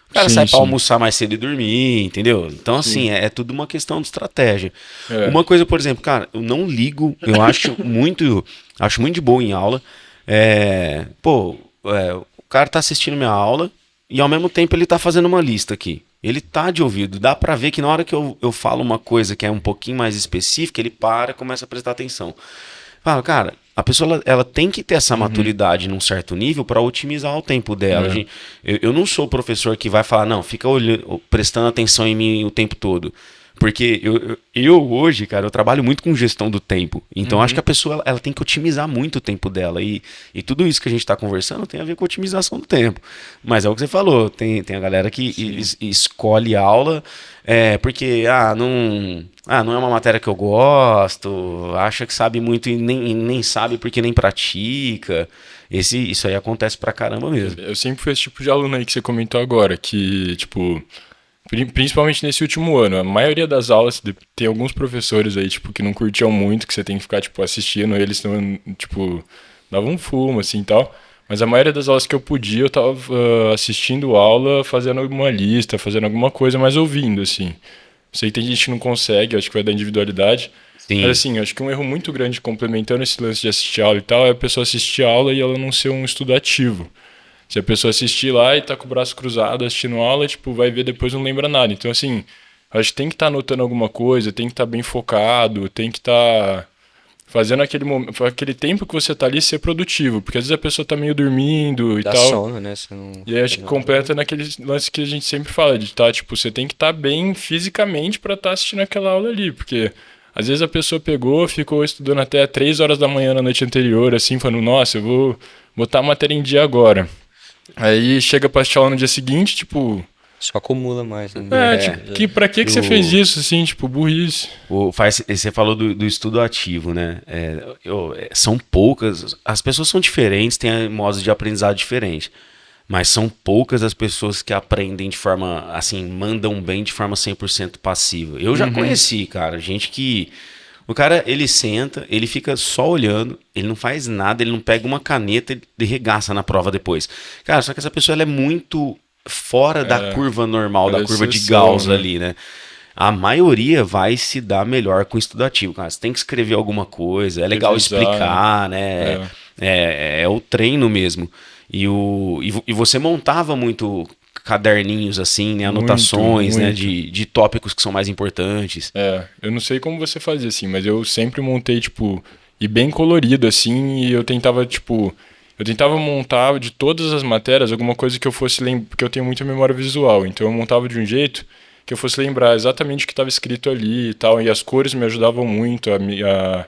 O cara Sim, sai pra sim. almoçar mais cedo e dormir, entendeu? Então, assim, é tudo uma questão de estratégia. É. Uma coisa, por exemplo, cara, eu não ligo, eu acho muito de boa em aula. O cara tá assistindo minha aula e ao mesmo tempo ele tá fazendo uma lista aqui. Ele tá de ouvido. Dá pra ver que na hora que eu falo uma coisa que é um pouquinho mais específica, ele para e começa a prestar atenção. Fala, cara, a pessoa ela tem que ter essa maturidade num certo nível para otimizar o tempo dela. Eu não sou o professor que vai falar, não, fica olhando, prestando atenção em mim o tempo todo. Porque eu hoje, cara, eu trabalho muito com gestão do tempo. Então acho que a pessoa ela tem que otimizar muito o tempo dela. E tudo isso que a gente está conversando tem a ver com otimização do tempo. Mas é o que você falou, tem a galera que escolhe aula porque não é uma matéria que eu gosto, acha que sabe muito e nem sabe porque nem pratica. Isso aí acontece pra caramba mesmo. Eu sempre fui esse tipo de aluno aí que você comentou agora, que, tipo, principalmente nesse último ano, a maioria das aulas, tem alguns professores aí, tipo, que não curtiam muito, que você tem que ficar, tipo, assistindo eles, tipo, davam um fumo, assim, e tal. Mas a maioria das aulas que eu podia, eu tava assistindo aula, fazendo alguma lista, fazendo alguma coisa, mas ouvindo, assim. Sei que tem gente que não consegue, acho que vai da individualidade. Sim. Mas assim, acho que um erro muito grande complementando esse lance de assistir aula e tal, é a pessoa assistir aula e ela não ser um estudo ativo. Se a pessoa assistir lá e tá com o braço cruzado assistindo aula, tipo, vai ver depois não lembra nada. Então assim, acho que tem que estar anotando alguma coisa, tem que estar bem focado, tem que estar fazendo aquele tempo que você tá ali ser produtivo, porque às vezes a pessoa tá meio dormindo e Dá tal. sono, né? Você não... E aí acho que completa naquele lance que a gente sempre fala, de tá, tipo, você tem que estar bem fisicamente pra estar assistindo aquela aula ali, porque às vezes a pessoa pegou, ficou estudando até 3 horas da manhã na noite anterior, assim, falando, nossa, eu vou botar a matéria em dia agora. Aí chega pra assistir aula no dia seguinte, tipo... Só acumula mais, né? Tipo, pra que você fez isso, assim, tipo, burrice. Você falou do estudo ativo, né? São poucas, as pessoas são diferentes, têm modos de aprendizado diferentes, mas são poucas as pessoas que aprendem de forma, assim, mandam bem de forma 100% passiva. Eu já conheci, cara, gente que... O cara, ele senta, ele fica só olhando, ele não faz nada, ele não pega uma caneta e regaça na prova depois. Cara, só que essa pessoa ela é muito fora da curva normal, da curva de Gauss ali, né? A maioria vai se dar melhor com o estudo ativo, cara. Você tem que escrever alguma coisa, é legal explicar, né? É o treino mesmo. E você montava muito caderninhos assim, né? Anotações, né? De tópicos que são mais importantes. Eu não sei como você fazia assim, mas eu sempre montei, tipo, e bem colorido assim, e eu tentava, tipo... Eu tentava montar de todas as matérias alguma coisa que eu fosse lembrar, porque eu tenho muita memória visual, então eu montava de um jeito que eu fosse lembrar exatamente o que estava escrito ali e tal, e as cores me ajudavam muito a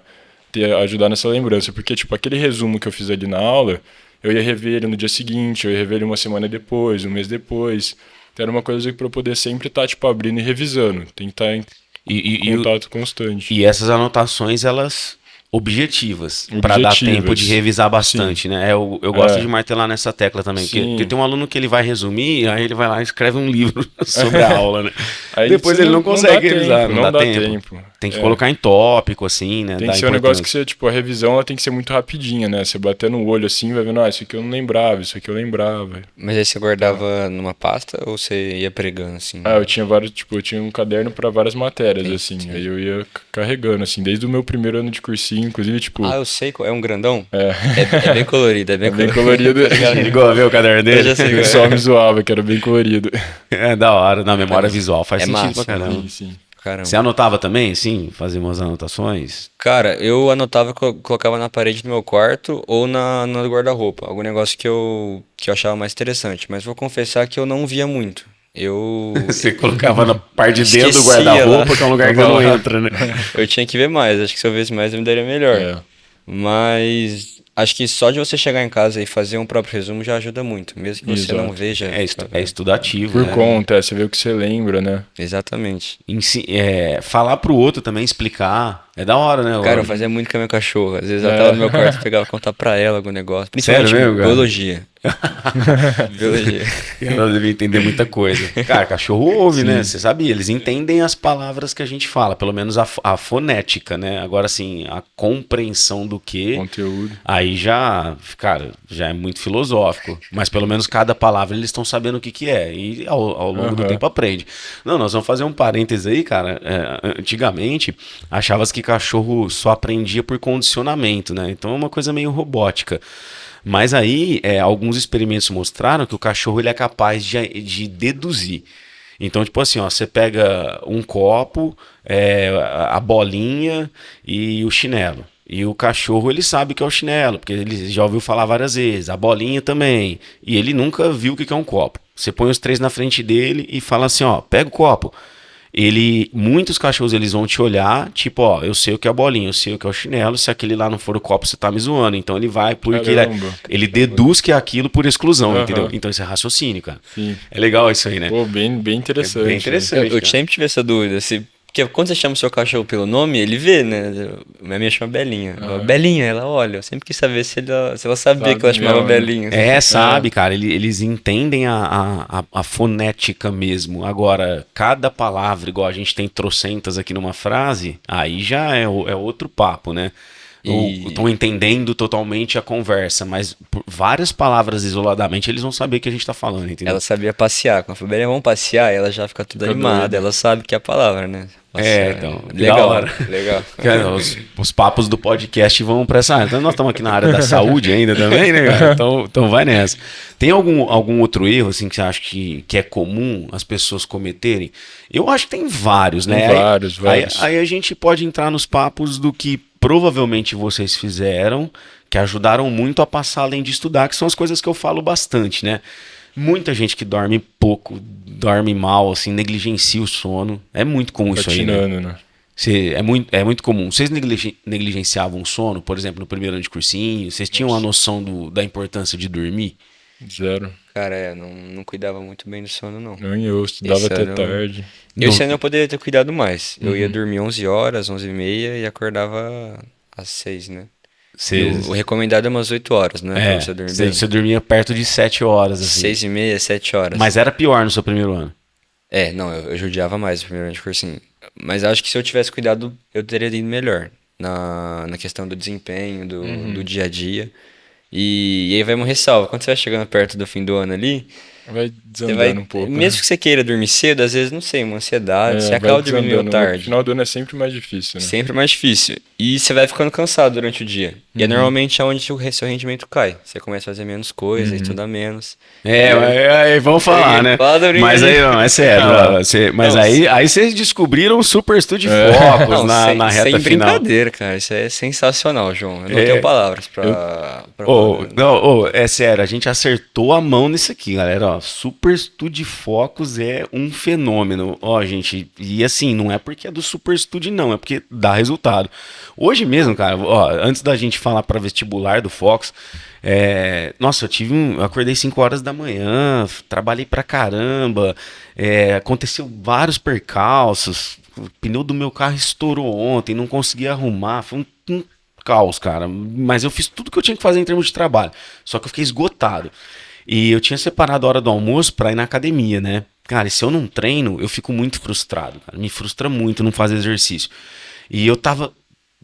ajudar nessa lembrança, porque tipo, aquele resumo que eu fiz ali na aula, eu ia rever ele no dia seguinte, eu ia rever ele uma semana depois, um mês depois, então era uma coisa para eu poder sempre estar tipo, abrindo e revisando, tem que estar em contato constante. E essas anotações, elas... objetivas, para dar tempo de revisar bastante, né? Eu gosto de martelar nessa tecla também, porque tem um aluno que ele vai resumir, aí ele vai lá e escreve um livro sobre a aula, né? Aí depois ele não consegue revisar, não dá tempo. Tem que colocar em tópico, assim, né? Tem que ser um negócio que você, tipo, a revisão ela tem que ser muito rapidinha, né? Você bater no olho assim, vai vendo, isso aqui eu não lembrava, isso aqui eu lembrava. Mas aí você guardava numa pasta ou você ia pregando, assim? Eu tinha vários, tipo, eu tinha um caderno para várias matérias, assim, aí eu ia carregando, assim, desde o meu primeiro ano de cursinho, inclusive, tipo... eu sei, é um grandão? É bem colorido, é bem colorido. Chegou a ver o caderno dele? Eu já sei. O pessoal me zoava, que era bem colorido. É da hora, na memória visual faz sentido massa, pra caramba. Sim. caramba. Você anotava também, sim? Fazia umas anotações? Cara, eu anotava, colocava na parede do meu quarto ou no guarda-roupa. Algum negócio que eu achava mais interessante. Mas vou confessar que eu não via muito. Eu Você colocava na parte de dentro do esquecia guarda-roupa, lá. que é um lugar que você não entra, né? Eu tinha que ver mais. Acho que se eu visse mais eu me daria melhor. É. Mas acho que só de você chegar em casa e fazer um próprio resumo já ajuda muito. Mesmo que você Exato. não veja. É estudativo, Por né? conta, você vê o que você lembra, né? Exatamente. Falar pro outro também, explicar. É da hora, né? Cara, eu fazia muito com a minha cachorra. Às vezes ela É. tava no meu quarto, eu pegava contar pra ela algum negócio. Sério Principalmente mesmo, cara? biologia. Biologia. Ela devia entender muita coisa. Cara, cachorro ouve, né? Você sabe, eles entendem as palavras que a gente fala, pelo menos a fonética, né? Agora, assim, a compreensão do que, Conteúdo. aí já, cara, já é muito filosófico. Mas pelo menos cada palavra eles estão sabendo o que que é. E ao longo do Aham. tempo aprende. Não, nós vamos fazer um parêntese aí, cara. Antigamente, achava-se que cachorro só aprendia por condicionamento, né? Então é uma coisa meio robótica. Mas aí, alguns experimentos mostraram que o cachorro ele é capaz de deduzir. Então, tipo assim, ó, você pega um copo, a bolinha e o chinelo. E o cachorro, ele sabe que é o chinelo, porque ele já ouviu falar várias vezes. A bolinha também. E ele nunca viu o que é um copo. Você põe os três na frente dele e fala assim, ó, pega o copo. Muitos cachorros eles vão te olhar, tipo, ó, eu sei o que é a bolinha, eu sei o que é o chinelo, se aquele lá não for o copo, você tá me zoando. Então ele vai porque Caramba. ele deduz que é aquilo por exclusão, Aham. entendeu? Então isso é raciocínio, cara. Sim. É legal isso aí, né? Pô, bem interessante. Bem interessante. Eu sempre tive essa dúvida. Porque quando você chama o seu cachorro pelo nome, ele vê, né? A minha chama Belinha. Belinha, ela olha. Eu sempre quis saber se ela sabia Sabe que ela chamava mesmo, né? Belinha. Sabe, cara, eles entendem a fonética mesmo. Agora, cada palavra, igual a gente tem trocentas aqui numa frase, aí já é outro papo, né? Estão entendendo totalmente a conversa, mas por várias palavras isoladamente eles vão saber que a gente tá falando, entendeu? Ela sabia passear. Quando eu falei, Belinha, vamos passear, ela já fica tudo Fica animada. doida. Ela sabe que é a palavra, né? Passear. Então, da Legal, hora. legal. Cara, os papos do podcast vão pra essa área. Então nós estamos aqui na área da saúde ainda também, né, cara? Então vai nessa. Tem algum outro erro, assim, que você acha que é comum as pessoas cometerem? Eu acho que tem vários, né? Tem vários. Aí a gente pode entrar nos papos do que provavelmente vocês fizeram, que ajudaram muito a passar além de estudar, que são as coisas que eu falo bastante, né? Muita gente que dorme pouco, dorme mal, assim, negligencia o sono. É muito comum isso aí, né? Patinando, né? É muito comum. Vocês negligenciavam o sono, por exemplo, no primeiro ano de cursinho? Vocês tinham a noção da importância de dormir? Zero. Cara, não cuidava muito bem do sono, não. Nem eu estudava Esse até ano- tarde. Esse ano eu poderia ter cuidado mais. Eu ia dormir 11 horas, 11h30 e acordava às 6, né? O recomendado é umas 8 horas, né? Pra você dormir bem. Você dormia perto de 7 horas, assim. 6h30, 7 horas. Mas era pior no seu primeiro ano. Não, eu judiava mais no primeiro ano de cursinho. Mas acho que se eu tivesse cuidado, eu teria ido melhor na questão do desempenho, do dia a dia. E aí vai uma ressalva. Quando você vai chegando perto do fim do ano ali, Vai você desandando um pouco. mesmo que você queira dormir cedo, às vezes, não sei, uma ansiedade, você vai acaba dormindo meio desandando. No tarde. final do ano é sempre mais difícil, né? Sempre mais difícil. E você vai ficando cansado durante o dia. E é normalmente onde o seu rendimento cai. Você começa a fazer menos coisa, estudar menos. Vamos falar, né? Mas aí não, é sério. Mas Não, aí vocês descobriram o Super Studio Focus Não, na reta sem final. brincadeira, cara. Isso é sensacional, João. Eu não tenho palavras pra falar. É sério, a gente acertou a mão nisso aqui, galera. Ó, Super Studio Focus é um fenômeno. Ó, gente, e assim, não é porque é do Super Studio, não, é porque dá resultado. Hoje mesmo, cara, ó, antes da gente falar para vestibular do Focus, nossa, eu acordei 5 horas da manhã, trabalhei pra caramba, aconteceu vários percalços, o pneu do meu carro estourou ontem, não consegui arrumar, foi um caos, cara, mas eu fiz tudo que eu tinha que fazer em termos de trabalho, só que eu fiquei esgotado. E eu tinha separado a hora do almoço pra ir na academia, né? Cara, e se eu não treino, eu fico muito frustrado, cara. Me frustra muito não fazer exercício. E eu tava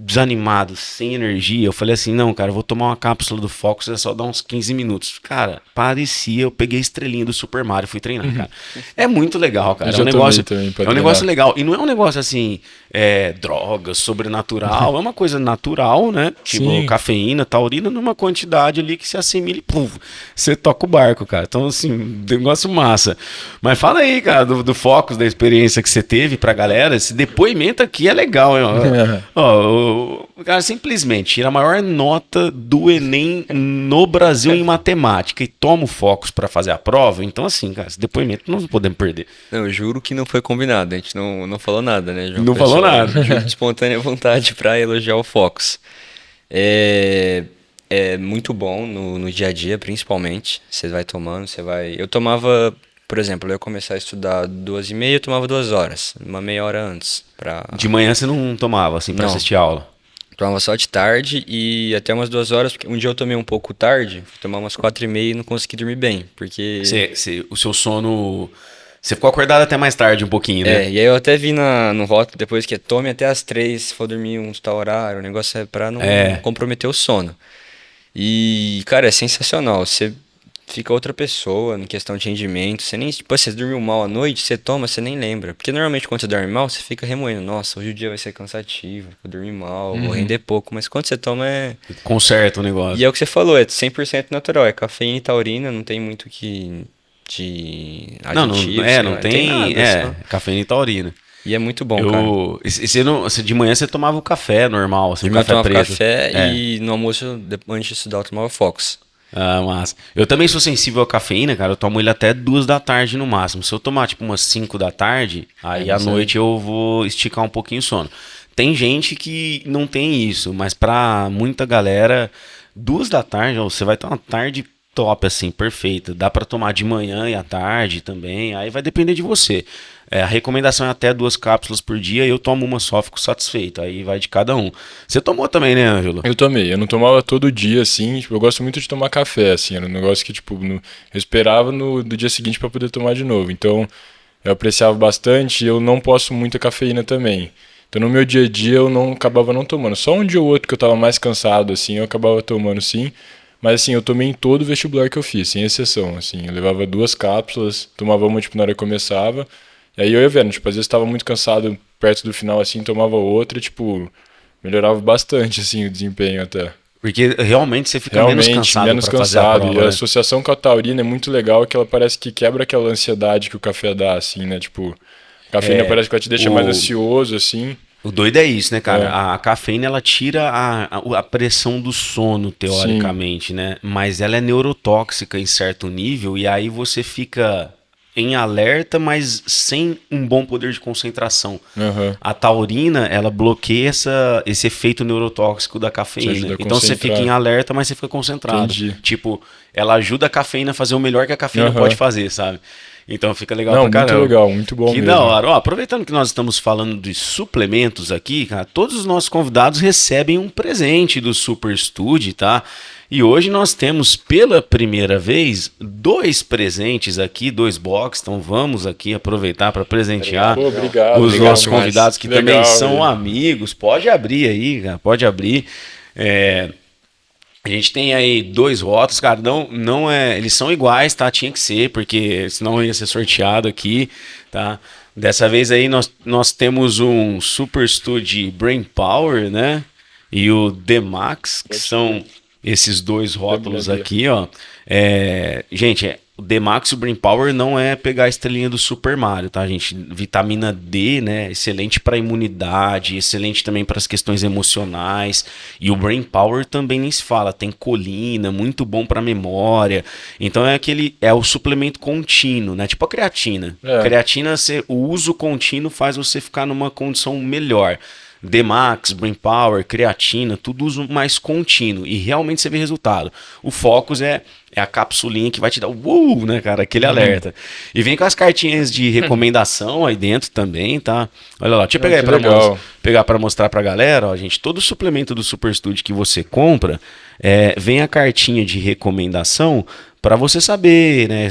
desanimado, sem energia, eu falei assim, não, cara, eu vou tomar uma cápsula do Focus, é só dar uns 15 minutos. Cara, parecia, eu peguei a estrelinha do Super Mario e fui treinar, cara. É muito legal, cara. Eu É um negócio legal. E não é um negócio assim, droga, sobrenatural, é uma coisa natural, né? Tipo, Sim. cafeína, taurina, numa quantidade ali que se assimila e pum, você toca o barco, cara. Então, assim, negócio massa. Mas fala aí, cara, do Focus, da experiência que você teve pra galera. Esse depoimento aqui é legal, hein? Ó, o cara simplesmente tira a maior nota do Enem no Brasil em matemática e toma o Focus pra fazer a prova. Então, assim, cara, esse depoimento não podemos perder. Não, eu juro que não foi combinado, a gente não falou nada, né, João? Não Foi falou só nada. de espontânea vontade pra elogiar o Focus. É muito bom no dia a dia, principalmente. Você vai tomando, você vai... Eu tomava, por exemplo, eu ia começar a estudar 2h30, eu tomava 2 horas, uma meia hora antes. De manhã você não tomava, assim, pra Não. assistir aula? Tomava só de tarde e até umas 2 horas, porque um dia eu tomei um pouco tarde, fui tomar umas 4h30 e não consegui dormir bem, porque... O seu sono... Você ficou acordado até mais tarde um pouquinho, né? E aí eu até vi no rótulo depois que tome até as 3, se for dormir um tal horário, o negócio é pra não comprometer o sono. E, cara, é sensacional, você fica outra pessoa em questão de rendimento, você nem, tipo, você dormiu mal à noite, você toma, você nem lembra. Porque normalmente quando você dorme mal, você fica remoendo, nossa, hoje o dia vai ser cansativo, eu dormi mal, vou render pouco, mas quando você toma Conserta o negócio. E é o que você falou, é 100% natural, é cafeína e taurina, não tem muito que... de aditivos, não tem nada, só. cafeína e taurina. E é muito bom, cara. De manhã você tomava o café normal, assim, De o manhã eu café tomava preto. café e no almoço, antes de estudar, eu tomava Fox. Ah, mas eu também sou sensível à cafeína, cara. Eu tomo ele até 2 da tarde no máximo. Se eu tomar tipo umas 5 da tarde, aí à noite eu vou esticar um pouquinho o sono. Tem gente que não tem isso, mas pra muita galera, 2 da tarde, você vai ter uma tarde top, assim, perfeita. Dá pra tomar de manhã e à tarde também. Aí vai depender de você. A recomendação é até 2 cápsulas por dia. Eu tomo uma só, fico satisfeito. Aí vai de cada um. Você tomou também, né, Ângelo? Eu tomei. Eu não tomava todo dia, assim. Tipo, eu gosto muito de tomar café, assim. Era um negócio que, tipo, eu esperava do dia seguinte pra poder tomar de novo. Então, eu apreciava bastante e eu não posso muita cafeína também. Então, no meu dia a dia, eu acabava não tomando. Só um dia ou outro que eu tava mais cansado, assim, eu acabava tomando, sim. Mas, assim, eu tomei em todo o vestibular que eu fiz, sem exceção, assim. Eu levava 2 cápsulas, tomava uma, tipo, na hora que começava. E aí eu ia vendo, tipo, às vezes estava muito cansado perto do final, assim, tomava outra e, tipo, melhorava bastante, assim, o desempenho até. Porque realmente você fica menos cansado pra fazer a prova, E a associação com a taurina é muito legal, que ela parece que quebra aquela ansiedade que o café dá, assim, né? Tipo, a cafeína parece que ela te deixa mais ansioso, assim. O doido é isso, né, cara? A cafeína, ela tira a pressão do sono, teoricamente, né? Mas ela é neurotóxica em certo nível, e aí você fica em alerta, mas sem um bom poder de concentração. A taurina, ela bloqueia esse efeito neurotóxico da cafeína. Então você fica em alerta, mas você fica concentrado. Entendi. Tipo, ela ajuda a cafeína a fazer o melhor que a cafeína pode fazer, sabe? Então fica legal pra caramba. Muito legal, muito bom que mesmo. Da hora. Ó, aproveitando que nós estamos falando de suplementos aqui, cara, todos os nossos convidados recebem um presente do Super Study, tá? E hoje nós temos pela primeira vez 2 presentes aqui, 2 boxes. Então vamos aqui aproveitar para presentear os nossos convidados que também são amigos. Pode abrir aí, cara, pode abrir. A gente tem aí 2 rótulos, cara, não eles são iguais, tá? Tinha que ser, porque senão ia ser sorteado aqui, tá? Dessa vez aí nós temos um Super Study Brain Power, né? E o D-Max, que são esses 2 rótulos aqui, ó. Gente, o D-Max e o Brain Power não é pegar a estrelinha do Super Mario, tá, gente? Vitamina D, né? Excelente para imunidade, excelente também para as questões emocionais. E o Brain Power também nem se fala, tem colina, muito bom para memória. Então é o suplemento contínuo, né? Tipo a creatina. Creatina, o uso contínuo faz você ficar numa condição melhor. D-Max, Brain Power, creatina, tudo uso mais contínuo e realmente você vê resultado. O Focus é a capsulinha que vai te dar né, cara, aquele alerta. E vem com as cartinhas de recomendação aí dentro também, tá? Olha lá, deixa eu pegar para mostrar pra galera, ó, gente, todo suplemento do Super Study que você compra, vem a cartinha de recomendação para você saber, né,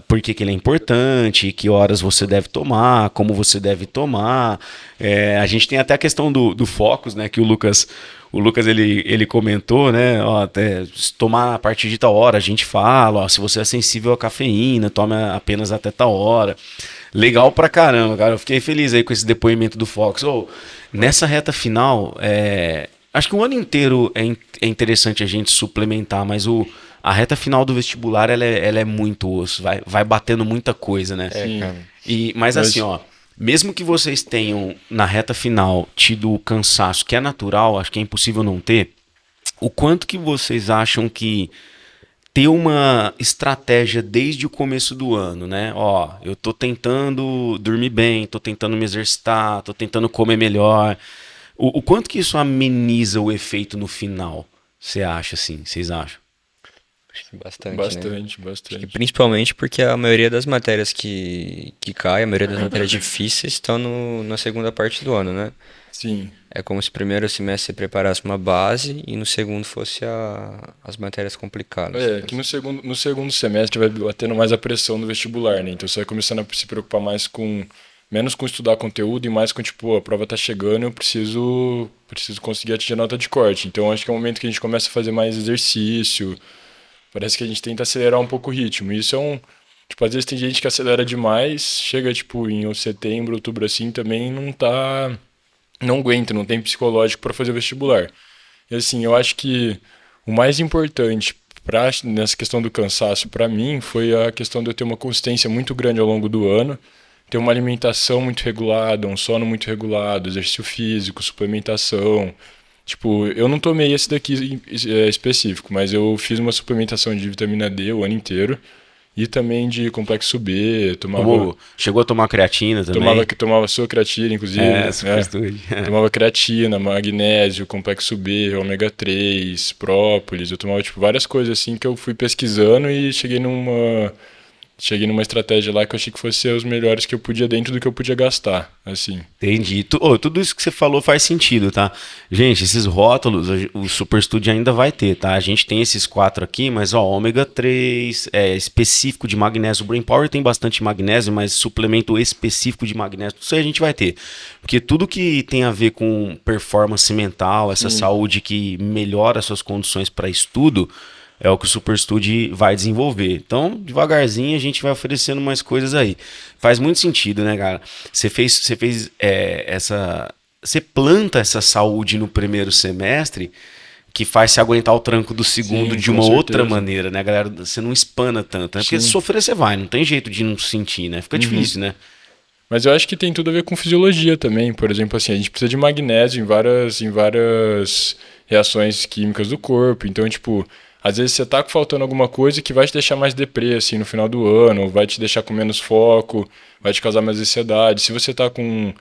por que ele é importante, que horas você deve tomar, como você deve tomar. A gente tem até a questão do Focus, né, que o Lucas ele comentou, né, ó, até se tomar a partir de tal hora, a gente fala, ó, se você é sensível à cafeína, tome apenas até tal hora. Legal pra caramba, cara. Eu fiquei feliz aí com esse depoimento do Fox. Nessa reta final, acho que o ano inteiro é interessante a gente suplementar, mas a reta final do vestibular ela é muito osso, vai batendo muita coisa, né? Sim. Cara. Mas assim, ó, mesmo que vocês tenham na reta final tido o cansaço, que é natural, acho que é impossível não ter, o quanto que vocês acham que ter uma estratégia desde o começo do ano, né? Ó, eu tô tentando dormir bem, tô tentando me exercitar, tô tentando comer melhor. O quanto que isso ameniza o efeito no final? Você acha assim? Vocês acham? Bastante, né? Bastante. E principalmente porque a maioria das matérias que cai, a maioria das matérias difíceis estão na segunda parte do ano, né? Sim. É como se o primeiro semestre você preparasse uma base e no segundo fosse as matérias complicadas. Que no segundo semestre vai batendo mais a pressão do vestibular, né? Então você vai começando a se preocupar menos com estudar conteúdo e mais com, tipo, a prova tá chegando, eu preciso conseguir atingir a nota de corte. Então acho que é o momento que a gente começa a fazer mais exercício, parece que a gente tenta acelerar um pouco o ritmo. E isso tipo, às vezes tem gente que acelera demais, chega, tipo, em setembro, outubro, assim, também não aguenta, não tem psicológico para fazer o vestibular. E assim, eu acho que o mais importante nessa questão do cansaço para mim foi a questão de eu ter uma consistência muito grande ao longo do ano, ter uma alimentação muito regulada, um sono muito regulado, exercício físico, suplementação. Tipo, eu não tomei esse daqui específico, mas eu fiz uma suplementação de vitamina D o ano inteiro. E também de complexo B, Chegou a tomar creatina também? Tomava sua creatina, inclusive. Tomava creatina, magnésio, complexo B, ômega 3, própolis. Eu tomava, tipo, várias coisas assim que eu fui pesquisando e cheguei numa estratégia lá que eu achei que fosse os melhores que eu podia dentro do que eu podia gastar, assim. Entendi. Tudo isso que você falou faz sentido, tá? Gente, esses rótulos, o Super Study ainda vai ter, tá? A gente tem esses 4 aqui, mas ó, ômega 3, específico de magnésio. O Brain Power tem bastante magnésio, mas suplemento específico de magnésio, isso aí a gente vai ter. Porque tudo que tem a ver com performance mental, essa saúde que melhora suas condições para estudo, é o que o Super Study vai desenvolver. Então, devagarzinho, a gente vai oferecendo mais coisas aí. Faz muito sentido, né, cara? Você planta essa saúde no primeiro semestre que faz se aguentar o tranco do segundo de uma outra maneira, né, galera? Você não espana tanto, né? Porque sofrer você vai, não tem jeito de não sentir, né? Fica difícil, né? Mas eu acho que tem tudo a ver com fisiologia também. Por exemplo, assim, a gente precisa de magnésio em várias reações químicas do corpo. Então, tipo, às vezes você tá faltando alguma coisa que vai te deixar mais deprê, assim, no final do ano, ou vai te deixar com menos foco, vai te causar mais ansiedade. Se você tá com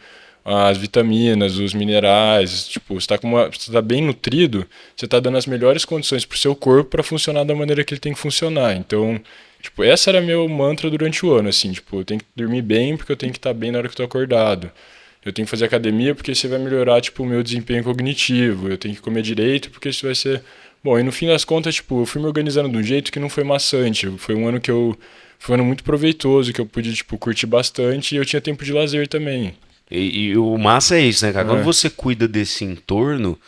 as vitaminas, os minerais, tipo, você tá bem nutrido, você tá dando as melhores condições pro seu corpo para funcionar da maneira que ele tem que funcionar. Então, tipo, essa era meu mantra durante o ano, assim, tipo, eu tenho que dormir bem porque eu tenho que estar bem na hora que eu tô acordado. Eu tenho que fazer academia porque isso vai melhorar, tipo, o meu desempenho cognitivo. Eu tenho que comer direito porque isso vai ser... Bom, e no fim das contas, tipo, eu fui me organizando de um jeito que não foi maçante. Foi um ano foi um ano muito proveitoso, que eu pude, tipo, curtir bastante e eu tinha tempo de lazer também. E o massa é isso, né, cara? Quando você cuida desse entorno,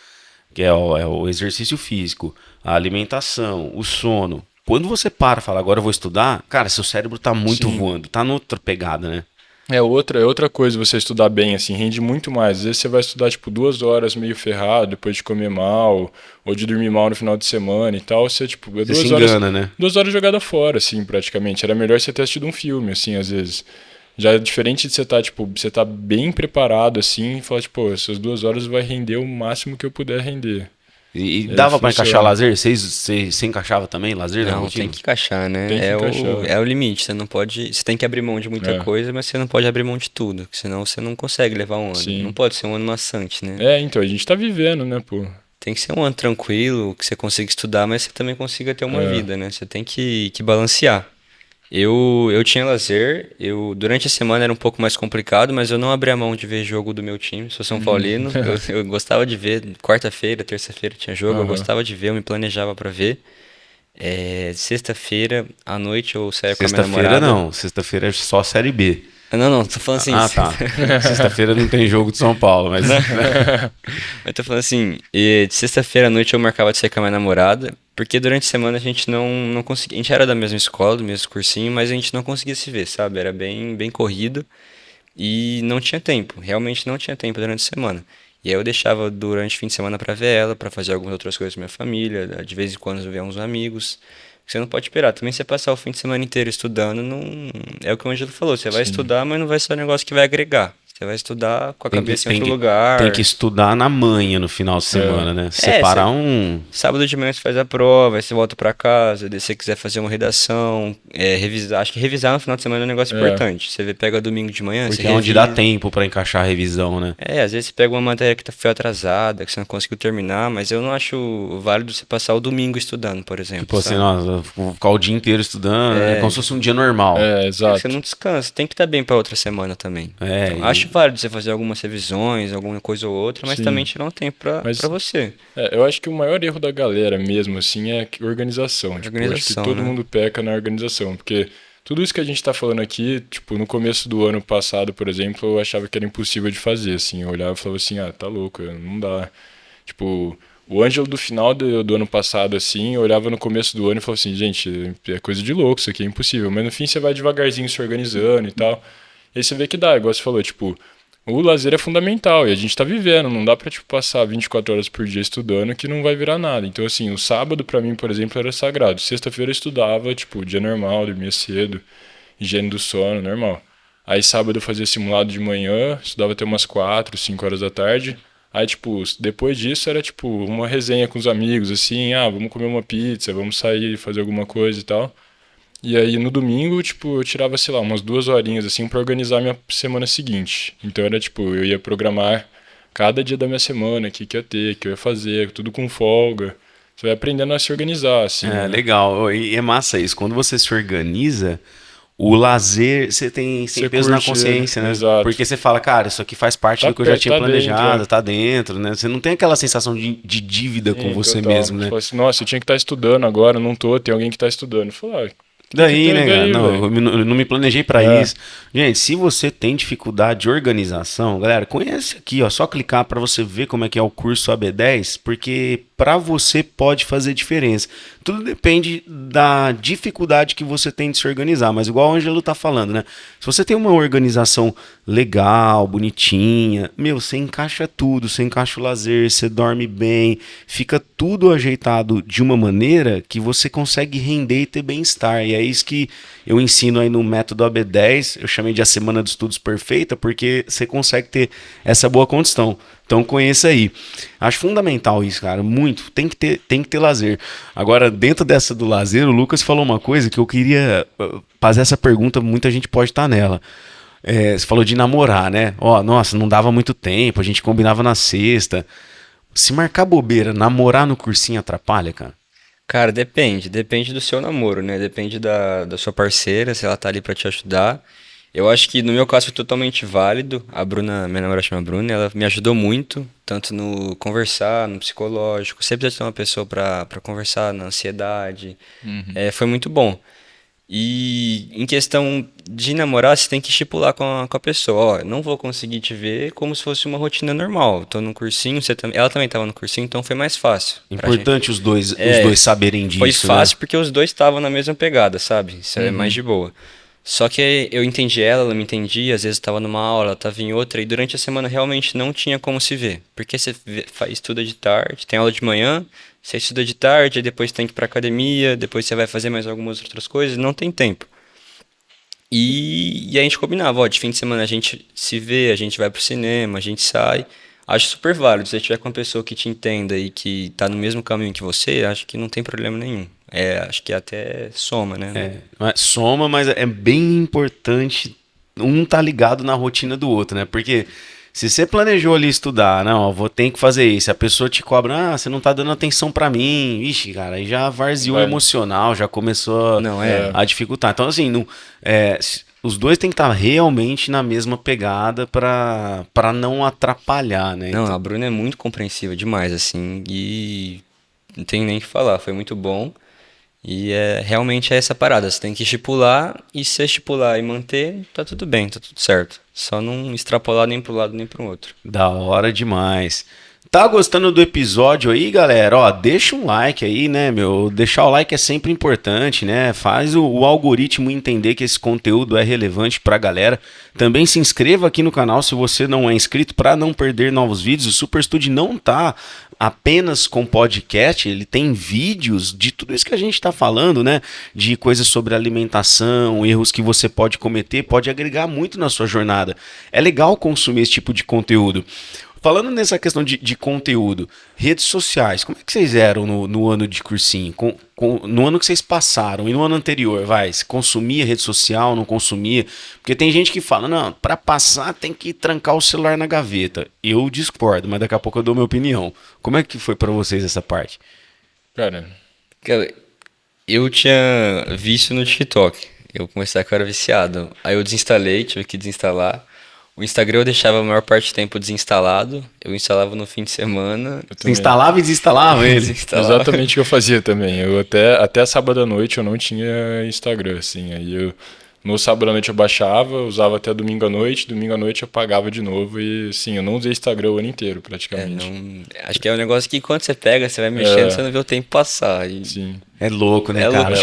que é o exercício físico, a alimentação, o sono, quando você para e fala, agora eu vou estudar, cara, seu cérebro tá muito voando, tá noutra pegada, né? É outra coisa você estudar bem, assim, rende muito mais. Às vezes você vai estudar, tipo, 2 horas meio ferrado, depois de comer mal, ou de dormir mal no final de semana e tal, você, tipo, você se engana, né? 2 horas jogada fora, assim, praticamente. Era melhor você ter assistido um filme, assim, às vezes. Já é diferente de você tá, tipo, você tá bem preparado, assim, e falar, tipo, essas 2 horas vai render o máximo que eu puder render. E dava pra encaixar lazer? Você encaixava também lazer? Não, tem que encaixar, né? Tem que encaixar. É o limite, você não pode... Você tem que abrir mão de muita coisa, mas você não pode abrir mão de tudo, senão você não consegue levar um ano. Sim. Não pode ser um ano maçante, né? Então, a gente tá vivendo, né, pô? Tem que ser um ano tranquilo, que você consiga estudar, mas você também consiga ter uma vida, né? Você tem que balancear. Eu tinha lazer, durante a semana era um pouco mais complicado, mas eu não abria mão de ver jogo do meu time, sou São Paulino, eu gostava de ver, quarta-feira, terça-feira tinha jogo, eu gostava de ver, eu me planejava pra ver, Sexta-feira à noite eu saio com a minha Sexta-feira namorada. não, sexta-feira é só Série B. Não, tô falando assim. Ah, tá. Sexta-feira não tem jogo de São Paulo, mas... Eu tô falando assim, de sexta-feira à noite eu marcava de sair com a minha namorada, porque durante a semana a gente não conseguia. A gente era da mesma escola, do mesmo cursinho, mas a gente não conseguia se ver, sabe? Era bem corrido e não tinha tempo, realmente não tinha tempo durante a semana. E aí eu deixava durante o fim de semana pra ver ela, pra fazer algumas outras coisas com minha família, de vez em quando ver uns amigos. Você não pode esperar. Também você passar o fim de semana inteiro estudando, não... é o que o Ângelo falou. Você vai estudar, mas não vai ser um negócio que vai agregar. Você vai estudar com a cabeça em outro lugar. Tem que estudar na manhã no final de semana, né? Separar Sábado de manhã você faz a prova, aí você volta pra casa, daí se você quiser fazer uma redação, revisar. Acho que revisar no final de semana é um negócio importante. Você pega domingo de manhã, Porque você é onde revisa. dá tempo pra encaixar a revisão, né? Às vezes você pega uma matéria que foi atrasada, que você não conseguiu terminar, mas eu não acho válido você passar o domingo estudando, por exemplo. Tipo assim, sabe? nossa, vou ficar o dia inteiro estudando, é como se fosse um dia normal. Exato. Você não descansa, tem que estar bem pra outra semana também. Então, acho válido você fazer algumas revisões, alguma coisa ou outra, mas também tirar um tempo pra você. Eu acho que o maior erro da galera mesmo, assim, é organização. Tipo, eu acho que todo mundo peca na organização, porque tudo isso que a gente tá falando aqui, tipo, no começo do ano passado, por exemplo, eu achava que era impossível de fazer, assim. Eu olhava e falava assim, tá louco, não dá. Tipo, o Ângelo do final do ano passado, assim, eu olhava no começo do ano e falava assim, gente, é coisa de louco, isso aqui é impossível. Mas no fim você vai devagarzinho se organizando e tal. E aí você vê que dá, igual você falou, tipo, o lazer é fundamental e a gente tá vivendo, não dá pra, tipo, passar 24 horas por dia estudando que não vai virar nada. Então, assim, o sábado pra mim, por exemplo, era sagrado. Sexta-feira eu estudava, tipo, dia normal, dormia cedo, higiene do sono, normal. Aí sábado eu fazia simulado de manhã, estudava até umas 4, 5 horas da tarde. Aí, tipo, depois disso era, tipo, uma resenha com os amigos, assim, vamos comer uma pizza, vamos sair, fazer alguma coisa e tal. E aí no domingo, tipo, eu tirava, sei lá, umas 2 horinhas, assim, pra organizar a minha semana seguinte. Então era, tipo, eu ia programar cada dia da minha semana, o que ia ter, o que eu ia fazer, tudo com folga. Você vai aprendendo a se organizar, assim. né? Legal. E é massa isso. Quando você se organiza, o lazer, você tem sem Você peso na curte consciência, ele, né? exato. Porque você fala, cara, isso aqui faz parte Tá do que eu já perto, tinha tá planejado, dentro, tá dentro, né? Você não tem aquela sensação de dívida com Sim, você total. mesmo, né? Você fala assim, nossa, eu tinha que estar estudando agora, não tô, tem alguém que tá estudando. Eu falo, Daí, né, cara? daí, Não, velho? eu não me planejei pra isso. Gente, se você tem dificuldade de organização, galera, conhece aqui, ó, só clicar pra você ver como é que é o curso AB10, porque pra você pode fazer diferença. Tudo depende da dificuldade que você tem de se organizar, mas igual o Ângelo tá falando, né? Se você tem uma organização legal, bonitinha, você encaixa tudo, você encaixa o lazer, você dorme bem, fica tudo ajeitado de uma maneira que você consegue render e ter bem-estar. E é isso que eu ensino aí no método AB10, eu chamei de a semana de estudos perfeita, porque você consegue ter essa boa condição. Então conheça aí. Acho fundamental isso, cara, muito. Tem que ter lazer. Agora, dentro dessa do lazer, o Lucas falou uma coisa que eu queria fazer essa pergunta, muita gente pode estar nela. Você falou de namorar, né? Nossa, não dava muito tempo, a gente combinava na sexta. Se marcar bobeira, namorar no cursinho atrapalha, cara? Cara, depende do seu namoro, né? Depende da sua parceira, se ela tá ali pra te ajudar. Eu acho que no meu caso foi totalmente válido. A Bruna, minha namorada chama Bruna, ela me ajudou muito, tanto no conversar, no psicológico. Sempre precisa ter uma pessoa pra conversar, na ansiedade. Foi muito bom. E em questão de namorar, você tem que estipular com a pessoa. Não vou conseguir te ver como se fosse uma rotina normal. Eu tô no cursinho, ela também estava no cursinho, então foi mais fácil pra gente. Importante os dois saberem disso, Foi fácil né? porque os dois estavam na mesma pegada, sabe? Isso é mais de boa. Só que eu entendi ela me entendia, às vezes eu tava numa aula, ela tava em outra, e durante a semana realmente não tinha como se ver. Porque você estuda de tarde, tem aula de manhã, você estuda de tarde, aí depois tem que ir pra academia, depois você vai fazer mais algumas outras coisas, não tem tempo. E a gente combinava, de fim de semana a gente se vê, a gente vai pro cinema, a gente sai. Acho super válido. Se você tiver com uma pessoa que te entenda e que tá no mesmo caminho que você, acho que não tem problema nenhum. Acho que até soma, né? Soma, mas é bem importante um tá ligado na rotina do outro, né? Porque se você planejou ali estudar, não, vou ter que fazer isso, a pessoa te cobra, você não tá dando atenção pra mim, ixi, cara, aí já varziou o emocional, já começou Não, a dificultar. Então, assim, os dois têm que estar realmente na mesma pegada pra não atrapalhar, né? Não, a Bruna é muito compreensiva demais, assim, e não tenho nem o que falar, foi muito bom. E realmente é essa parada, você tem que estipular, e se você estipular e manter, tá tudo bem, tá tudo certo. Só não extrapolar nem pro lado nem pro outro. Da hora demais. Tá gostando do episódio aí, galera? Ó, deixa um like aí, né, meu? Deixar o like é sempre importante, né? Faz o algoritmo entender que esse conteúdo é relevante pra galera. Também se inscreva aqui no canal se você não é inscrito para não perder novos vídeos. O Super Study não tá apenas com podcast, ele tem vídeos de tudo isso que a gente tá falando, né? De coisas sobre alimentação, erros que você pode cometer, pode agregar muito na sua jornada. É legal consumir esse tipo de conteúdo. Falando nessa questão de conteúdo, redes sociais, como é que vocês eram no ano de cursinho? No ano que vocês passaram e no ano anterior, vai? Se consumia rede social, não consumia? Porque tem gente que fala, não, para passar tem que trancar o celular na gaveta. Eu discordo, mas daqui a pouco eu dou minha opinião. Como é que foi para vocês essa parte? Cara, eu tinha vício no TikTok. Eu comecei que eu era viciado. Aí eu desinstalei, tive que desinstalar. O Instagram eu deixava a maior parte do tempo desinstalado. Eu instalava no fim de semana. Você instalava e desinstalava ele? Exatamente o que eu fazia também. Eu até sábado à noite eu não tinha Instagram, assim. Aí no sábado à noite eu baixava, usava até domingo à noite eu apagava de novo e, assim, eu não usei Instagram o ano inteiro, praticamente. Acho que é um negócio que quando você pega, você vai mexendo, você não vê o tempo passar. Sim. É louco, né, cara?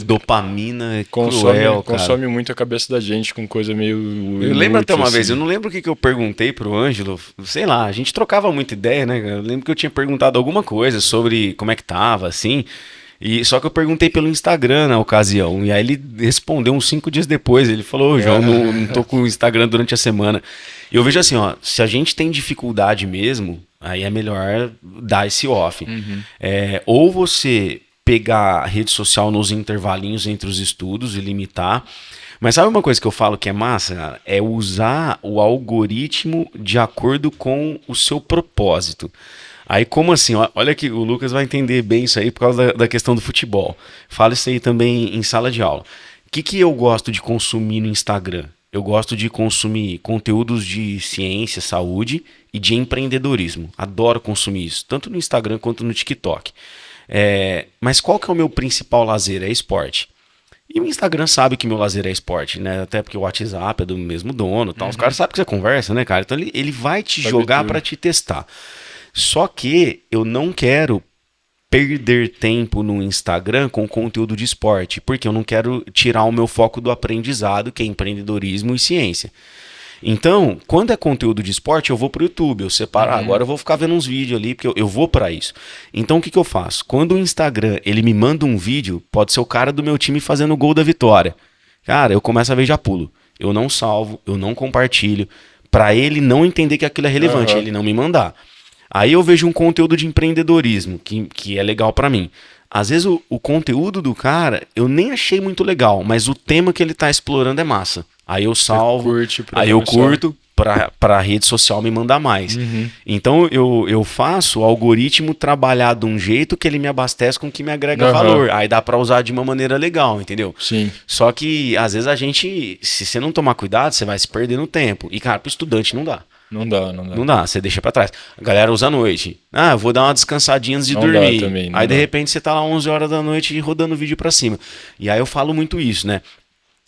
Dopamina é cruel, cara. Consome muito a cabeça da gente com coisa meio... Eu lembro até uma vez, eu não lembro o que eu perguntei pro Ângelo, sei lá, a gente trocava muita ideia, né? Eu lembro que eu tinha perguntado alguma coisa sobre como é que tava, assim... Só que eu perguntei pelo Instagram na ocasião, e aí ele respondeu uns 5 dias depois, ele falou, João, não tô com o Instagram durante a semana. E eu vejo assim, ó, se a gente tem dificuldade mesmo, aí é melhor dar esse off. Uhum. Ou você pegar a rede social nos intervalinhos entre os estudos e limitar, mas sabe uma coisa que eu falo que é massa, cara? É usar o algoritmo de acordo com o seu propósito. Aí como assim? Olha que o Lucas vai entender bem isso aí por causa da questão do futebol. Fala isso aí também em sala de aula. O que eu gosto de consumir no Instagram? Eu gosto de consumir conteúdos de ciência, saúde e de empreendedorismo. Adoro consumir isso, tanto no Instagram quanto no TikTok. Mas qual que é o meu principal lazer? É esporte. E o Instagram sabe que meu lazer é esporte, né? Até porque o WhatsApp é do mesmo dono, tal. Os caras sabem que você conversa, né, cara? Então ele vai te jogar para te testar. Só que eu não quero perder tempo no Instagram com conteúdo de esporte, porque eu não quero tirar o meu foco do aprendizado, que é empreendedorismo e ciência. Então, quando é conteúdo de esporte, eu vou pro YouTube, eu separo, agora eu vou ficar vendo uns vídeos ali, porque eu vou para isso. Então, o que eu faço? Quando o Instagram, ele me manda um vídeo, pode ser o cara do meu time fazendo o gol da vitória. Cara, eu começo a ver e já pulo. Eu não salvo, eu não compartilho, para ele não entender que aquilo é relevante, ele não me mandar. Aí eu vejo um conteúdo de empreendedorismo, que é legal pra mim. Às vezes o conteúdo do cara, eu nem achei muito legal, mas o tema que ele tá explorando é massa. Aí eu salvo, aí eu curto pra rede social me mandar mais. Então eu faço o algoritmo trabalhar de um jeito que ele me abastece com que me agrega valor. Aí dá pra usar de uma maneira legal, entendeu? Sim. Só que às vezes a gente, se você não tomar cuidado, você vai se perder no tempo. E cara, pro estudante não dá. Não dá, você deixa pra trás. A galera usa à noite. Eu vou dar uma descansadinha antes de dormir. Aí de repente você tá lá 11 horas da noite rodando vídeo pra cima. E aí eu falo muito isso, né?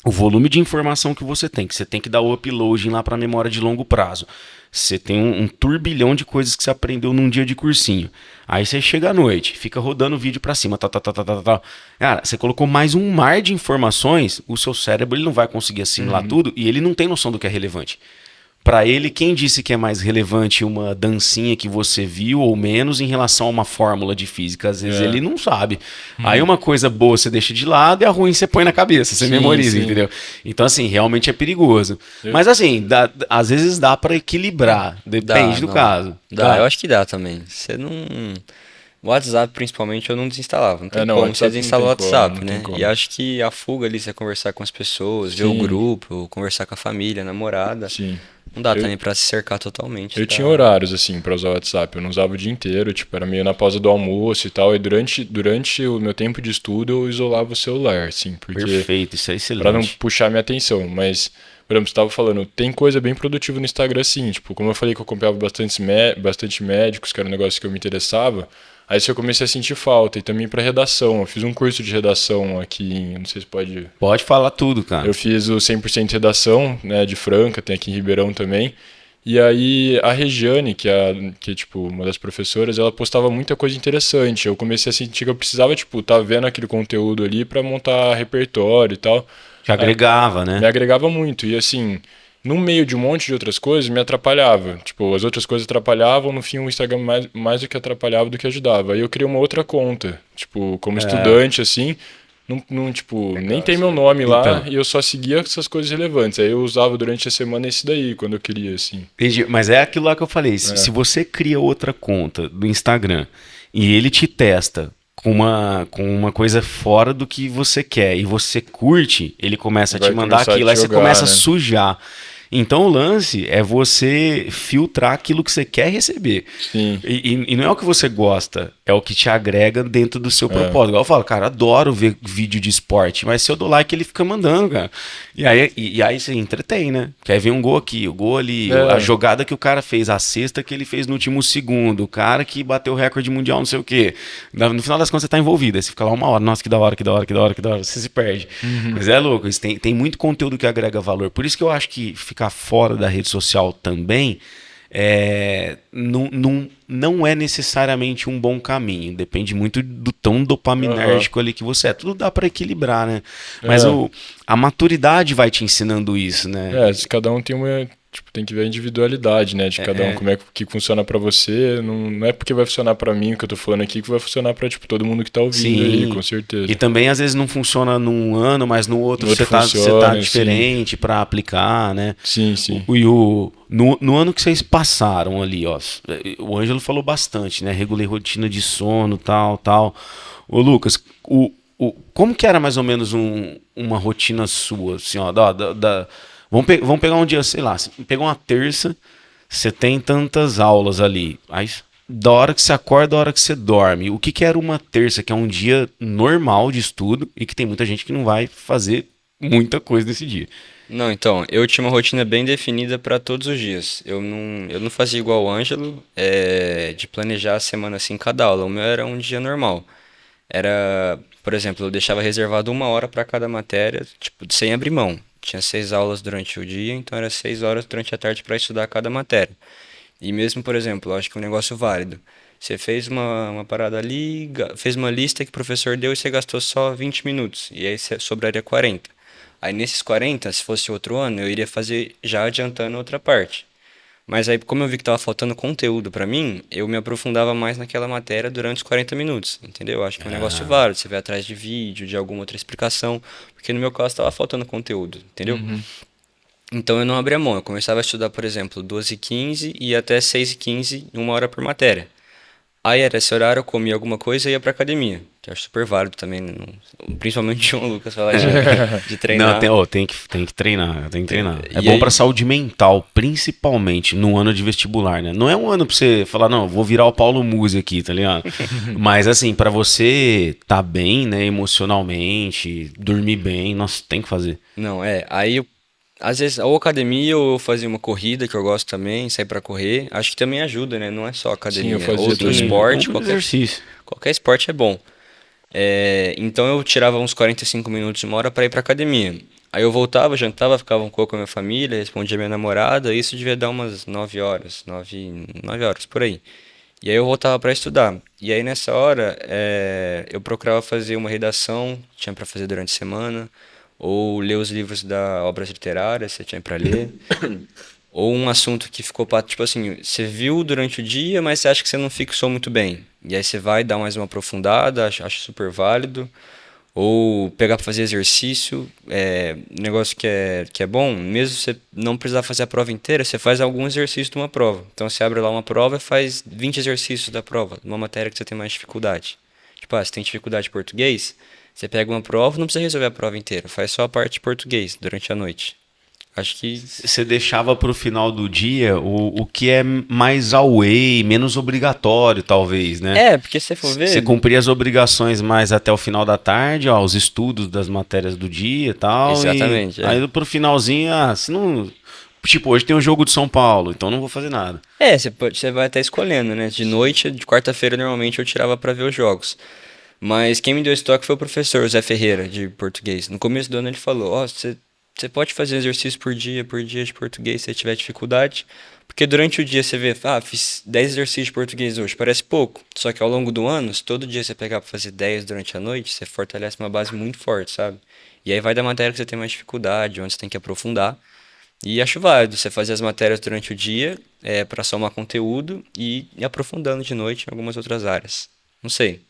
O volume de informação que você tem que dar o uploading lá pra memória de longo prazo. Você tem um turbilhão de coisas que você aprendeu num dia de cursinho. Aí você chega à noite, fica rodando vídeo pra cima. Cara, você colocou mais um mar de informações, o seu cérebro ele não vai conseguir assimilar tudo e ele não tem noção do que é relevante. Para ele, quem disse que é mais relevante uma dancinha que você viu ou menos em relação a uma fórmula de física? Às vezes ele não sabe. Aí uma coisa boa você deixa de lado e a ruim você põe na cabeça, você memoriza, entendeu? Então, assim, realmente é perigoso. Mas, assim, às vezes dá para equilibrar, depende do caso. Dá, eu acho que dá também. Você não... O WhatsApp, principalmente, eu não desinstalava. Não tem como você desinstalar o WhatsApp, né? E acho que a fuga ali, você conversar com as pessoas, ver o grupo, conversar com a família, a namorada... Sim. Não dá também pra se cercar totalmente. Eu tinha horários, assim, pra usar o WhatsApp. Eu não usava o dia inteiro, tipo, era meio na pausa do almoço e tal. E durante o meu tempo de estudo, eu isolava o celular, assim. Porque perfeito, isso é excelente. Pra não puxar minha atenção. Mas, por exemplo, você tava falando, tem coisa bem produtiva no Instagram, sim. Tipo, como eu falei que eu acompanhava bastante médicos, que era um negócio que eu me interessava. Aí isso eu comecei a sentir falta. E também para redação. Eu fiz um curso de redação aqui não sei se pode... Pode falar tudo, cara. Eu fiz o 100% redação, né, de Franca, tem aqui em Ribeirão também. E aí a Regiane, que é tipo uma das professoras, ela postava muita coisa interessante. Eu comecei a sentir que eu precisava, tipo, tá vendo aquele conteúdo ali para montar repertório e tal. Te agregava, né? Me agregava muito. E assim, no meio de um monte de outras coisas, me atrapalhava. Tipo, as outras coisas atrapalhavam, no fim o Instagram mais do que atrapalhava do que ajudava. Aí eu criei uma outra conta, tipo, como estudante, assim, tipo, legal, nem tem meu nome lá, então, e eu só seguia essas coisas relevantes. Aí eu usava durante a semana esse daí, quando eu queria, assim. Entendi. Mas é aquilo lá que eu falei, se você cria outra conta do Instagram e ele te testa com uma coisa fora do que você quer e você curte, ele começa a te mandar aquilo, aí você começa a sujar. Então o lance é você filtrar aquilo que você quer receber. Sim. E não é o que você gosta, é o que te agrega dentro do seu propósito. Igual eu falo, cara, adoro ver vídeo de esporte, mas se eu dou like ele fica mandando, cara. E aí você entretém, né? Quer ver um gol aqui, o gol ali, a jogada que o cara fez, a cesta que ele fez no último segundo, o cara que bateu o recorde mundial, não sei o quê. No final das contas você tá envolvido, aí você fica lá uma hora, nossa, que da hora, você se perde. Mas é louco, tem muito conteúdo que agrega valor. Por isso que eu acho que ficar fora da rede social também não é necessariamente um bom caminho. Depende muito do tão dopaminérgico ali que você é. Tudo dá para equilibrar, né? Mas a maturidade vai te ensinando isso, né? Cada um tem tem que ver a individualidade, né? De cada um, como é que funciona pra você. Não é porque vai funcionar pra mim o que eu tô falando aqui que vai funcionar pra, tipo, todo mundo que tá ouvindo aí, com certeza. E também, às vezes, não funciona num ano, mas no outro você tá diferente pra aplicar, né? Sim, sim. No ano que vocês passaram ali, ó, o Ângelo falou bastante, né? Regulei rotina de sono, tal. Ô, Lucas, como que era mais ou menos uma rotina sua, assim, ó, Vamos pegar um dia, sei lá, você pegou uma terça, você tem tantas aulas ali, aí da hora que você acorda, da hora que você dorme, o que era uma terça, que é um dia normal de estudo e que tem muita gente que não vai fazer muita coisa nesse dia? Não, então, eu tinha uma rotina bem definida para todos os dias. Eu não fazia igual o Ângelo, de planejar a semana assim, cada aula. O meu era um dia normal. Era, por exemplo, eu deixava reservado 1 hora para cada matéria, tipo, sem abrir mão. Tinha 6 aulas durante o dia, então era 6 horas durante a tarde para estudar cada matéria. E mesmo, por exemplo, eu acho que é um negócio válido. Você fez uma parada ali, fez uma lista que o professor deu e você gastou só 20 minutos. E aí sobraria 40. Aí nesses 40, se fosse outro ano, eu iria fazer já adiantando outra parte. Mas aí, como eu vi que estava faltando conteúdo para mim, eu me aprofundava mais naquela matéria durante os 40 minutos, entendeu? Eu acho que é um negócio válido, você vai atrás de vídeo, de alguma outra explicação, porque no meu caso estava faltando conteúdo, entendeu? Então eu não abria mão, eu começava a estudar, por exemplo, 12h15 e até 6h15, 1 hora por matéria. Aí era esse horário, eu comia alguma coisa e ia pra academia, que eu acho super válido também, principalmente o João Lucas falar de treinar. Não, tem que treinar, É bom pra saúde mental, principalmente no ano de vestibular, né? Não é um ano pra você falar, não, vou virar o Paulo Musi aqui, tá ligado? Mas assim, pra você tá bem, né, emocionalmente, dormir bem, nossa, tem que fazer. Não, aí às vezes, ou academia, ou eu fazia uma corrida, que eu gosto também, sair pra correr. Acho que também ajuda, né? Não é só academia. Sim, eu fazia outro esporte, exercício. Qualquer esporte é bom. Então eu tirava uns 45 minutos, 1 hora pra ir pra academia. Aí eu voltava, jantava, ficava um pouco com a minha família, respondia a minha namorada, isso devia dar umas 9 horas, 9 horas, por aí. E aí eu voltava pra estudar. E aí nessa hora, eu procurava fazer uma redação, tinha pra fazer durante a semana, ou ler os livros da obras literárias, você tinha para ler, ou um assunto que ficou, tipo assim, você viu durante o dia, mas você acha que você não fixou muito bem. E aí você vai dar mais uma aprofundada, acho super válido. Ou pegar para fazer exercício, negócio que é bom, mesmo você não precisar fazer a prova inteira, você faz algum exercício de uma prova. Então você abre lá uma prova e faz 20 exercícios da prova, uma matéria que você tem mais dificuldade. Tipo, você tem dificuldade de português, você pega uma prova, não precisa resolver a prova inteira, faz só a parte de português durante a noite. Acho que você deixava pro final do dia o que é mais away, menos obrigatório, talvez, né? Porque se você for ver... Você cumpria as obrigações mais até o final da tarde, os estudos das matérias do dia e tal. Exatamente. Aí pro finalzinho, se não... Tipo, hoje tem o jogo de São Paulo, então não vou fazer nada. Você vai até escolhendo, né? De noite, de quarta-feira, normalmente eu tirava pra ver os jogos. Mas quem me deu esse toque foi o professor, o Zé Ferreira, de português. No começo do ano ele falou, você pode fazer exercício por dia de português se você tiver dificuldade. Porque durante o dia você vê, fiz 10 exercícios de português hoje, parece pouco. Só que ao longo do ano, se todo dia você pegar pra fazer 10 durante a noite, você fortalece uma base muito forte, sabe? E aí vai da matéria que você tem mais dificuldade, onde você tem que aprofundar. E acho válido você fazer as matérias durante o dia, para somar conteúdo e ir aprofundando de noite em algumas outras áreas. Não sei.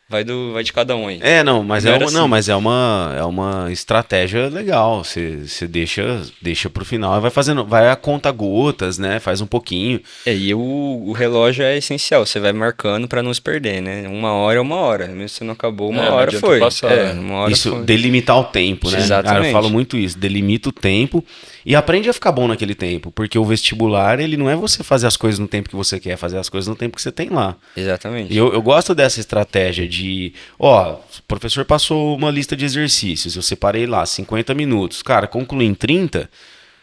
Vai de cada um aí. Não, mas Não era assim. mas é uma estratégia legal. Você deixa pro final e vai fazendo, vai a conta gotas, né? Faz um pouquinho. E o relógio é essencial, você vai marcando pra não se perder, né? 1 hora é 1 hora, mesmo se não acabou, não hora adianta foi. passar. 1 hora Isso, foi. delimitar o tempo, né? Exatamente. Cara, eu falo muito isso, delimita o tempo e aprende a ficar bom naquele tempo, porque o vestibular, ele não é você fazer as coisas no tempo que você quer, fazer as coisas no tempo que você tem lá. Exatamente. E eu gosto dessa estratégia de, o professor passou uma lista de exercícios, eu separei lá 50 minutos, cara, concluí em 30,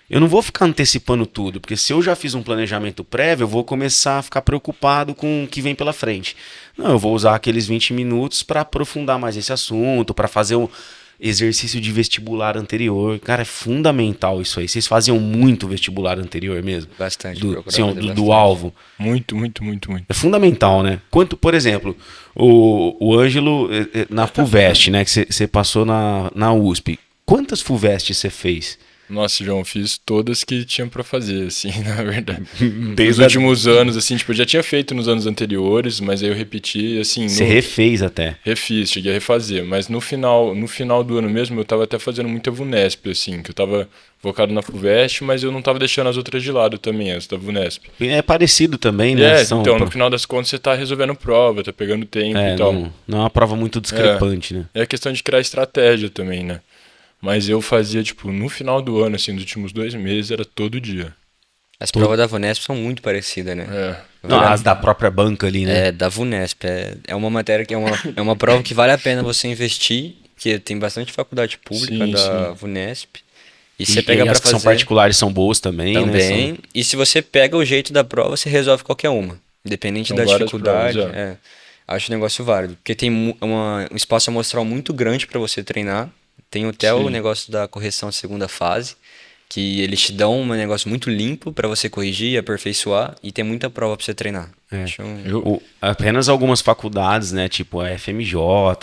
eu não vou ficar antecipando tudo, porque se eu já fiz um planejamento prévio, eu vou começar a ficar preocupado com o que vem pela frente. Não, eu vou usar aqueles 20 minutos para aprofundar mais esse assunto, para fazer um exercício de vestibular anterior. Cara, é fundamental isso aí. Vocês faziam muito vestibular anterior mesmo? Bastante. Do alvo. Muito, muito, muito, muito. É fundamental, né? Quanto, por exemplo, o Ângelo na FUVEST, né? Que você passou na USP. Quantas FUVEST você fez? Nossa, João, fiz todas que tinha pra fazer, assim, na verdade. Desde Nos últimos anos, assim, tipo, eu já tinha feito nos anos anteriores, mas aí eu repeti, assim... Você refez até. Refiz, cheguei a refazer, mas no final do ano mesmo eu tava até fazendo muita VUNESP, assim, que eu tava focado na FUVEST, mas eu não tava deixando as outras de lado também, as da VUNESP. É parecido também, né? Então, no final das contas você tá resolvendo prova, tá pegando tempo e tal. Não é uma prova muito discrepante, né? É questão de criar estratégia também, né? Mas eu fazia, tipo, no final do ano, assim, nos últimos 2 meses, era todo dia. As provas da VUNESP são muito parecidas, né? Não, as da própria banca ali, né? Da VUNESP. É uma matéria que é uma prova que vale a pena você investir, que tem bastante faculdade pública da VUNESP. E você pega pra as que fazer... são particulares são boas também, né? Também. E se você pega o jeito da prova, você resolve qualquer uma. Independente São da várias dificuldade. provas, Acho o negócio válido. Porque tem um espaço amostral muito grande pra você treinar. Tem até o negócio da correção de segunda fase, que eles te dão um negócio muito limpo pra você corrigir, aperfeiçoar, e tem muita prova pra você treinar. Apenas algumas faculdades, né, tipo a FMJ,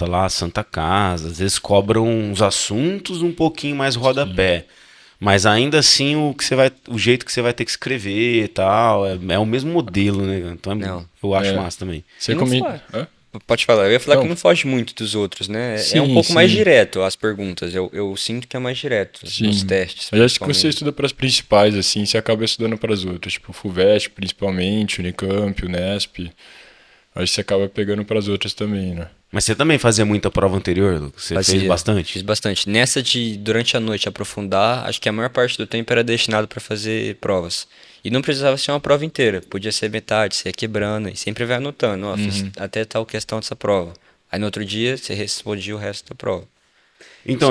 lá, Santa Casa, às vezes cobram uns assuntos um pouquinho mais rodapé. Mas ainda assim o jeito que você vai ter que escrever e tal, é o mesmo modelo, né? Então eu acho massa também. Você comenta. Pode falar, eu ia falar que não foge muito dos outros, né? Sim, é um pouco mais direto as perguntas, eu sinto que é mais direto nos testes. Mas acho que você estuda para as principais, assim, você acaba estudando para as outras, tipo FUVEST principalmente, Unicamp, Unesp, acho que você acaba pegando para as outras também, né? Mas você também fazia muita prova anterior, Lucas? Você fez bastante? Fiz bastante. Nessa de, durante a noite, aprofundar, acho que a maior parte do tempo era destinado para fazer provas. E não precisava ser uma prova inteira, podia ser metade, você ia quebrando, e sempre vai anotando, fiz até tal questão dessa prova. Aí no outro dia, você respondia o resto da prova. Então,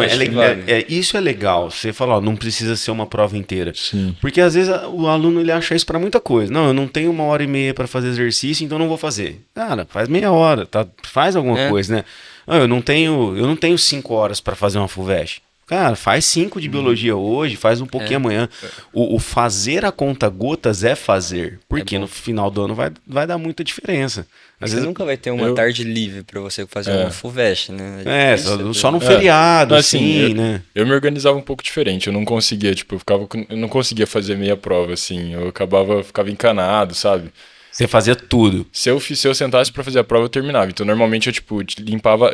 isso é legal. Você fala, não precisa ser uma prova inteira. Sim. Porque às vezes o aluno ele acha isso para muita coisa. Não, eu não tenho 1h30 para fazer exercício, então não vou fazer. Cara, faz meia hora, tá? Faz alguma coisa, né? Não, eu não tenho 5 horas para fazer uma FUVEST. Cara, faz 5 de biologia hoje, faz um pouquinho amanhã. O fazer a conta gotas é fazer, porque no final do ano vai dar muita diferença. Às vezes nunca vai ter uma tarde livre pra você fazer uma FUVEST, né? Só num feriado, assim, né? Eu me organizava um pouco diferente, eu não conseguia, tipo, eu não conseguia fazer meia prova, assim, ficava encanado, sabe? Você fazia tudo. Se eu sentasse pra fazer a prova, eu terminava. Então, normalmente, eu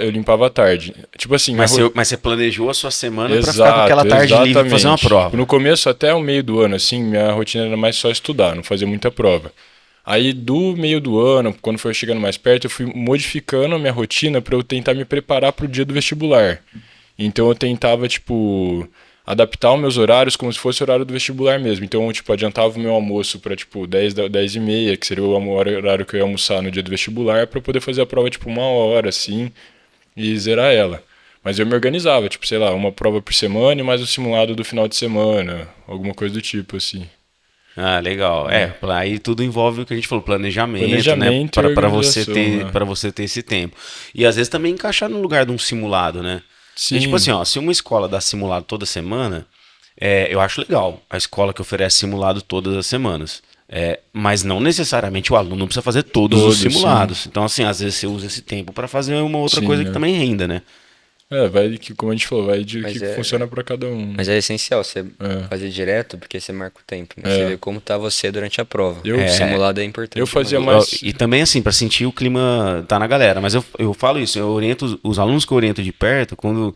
limpava à tarde. Tipo assim... Mas você planejou a sua semana pra ficar com aquela tarde livre pra fazer uma prova. No começo, até o meio do ano, assim, minha rotina era mais só estudar, não fazia muita prova. Aí, do meio do ano, quando foi chegando mais perto, eu fui modificando a minha rotina pra eu tentar me preparar pro dia do vestibular. Então, eu tentava, tipo... adaptar os meus horários como se fosse o horário do vestibular mesmo. Então, tipo, adiantava o meu almoço para, tipo, 10h30, que seria o horário que eu ia almoçar no dia do vestibular, para poder fazer a prova, tipo, 1 hora, assim, e zerar ela. Mas eu me organizava, tipo, sei lá, uma prova por semana e mais o simulado do final de semana, alguma coisa do tipo, assim. Ah, legal. Aí tudo envolve o que a gente falou, planejamento, né? Planejamento e Para você organização, ter, né? para você ter esse tempo. E às vezes também encaixar no lugar de um simulado, né? E, Sim. tipo assim, ó, se uma escola dá simulado toda semana, eu acho legal a escola que oferece simulado todas as semanas. Mas não necessariamente o aluno precisa fazer todos os Todos, simulados. Então, assim, às vezes você usa esse tempo para fazer uma outra Sim, coisa que é. também renda, né? Vai que, como a gente falou, vai de Mas que é- funciona pra cada um. Mas é essencial você É. fazer direto, porque você marca o tempo, né? É. Você vê como tá você durante a prova. Eu- O simulado é importante. eu fazia mas- mais- E também, assim, para sentir o clima tá na galera. Mas eu falo isso, eu oriento os alunos que eu oriento de perto, quando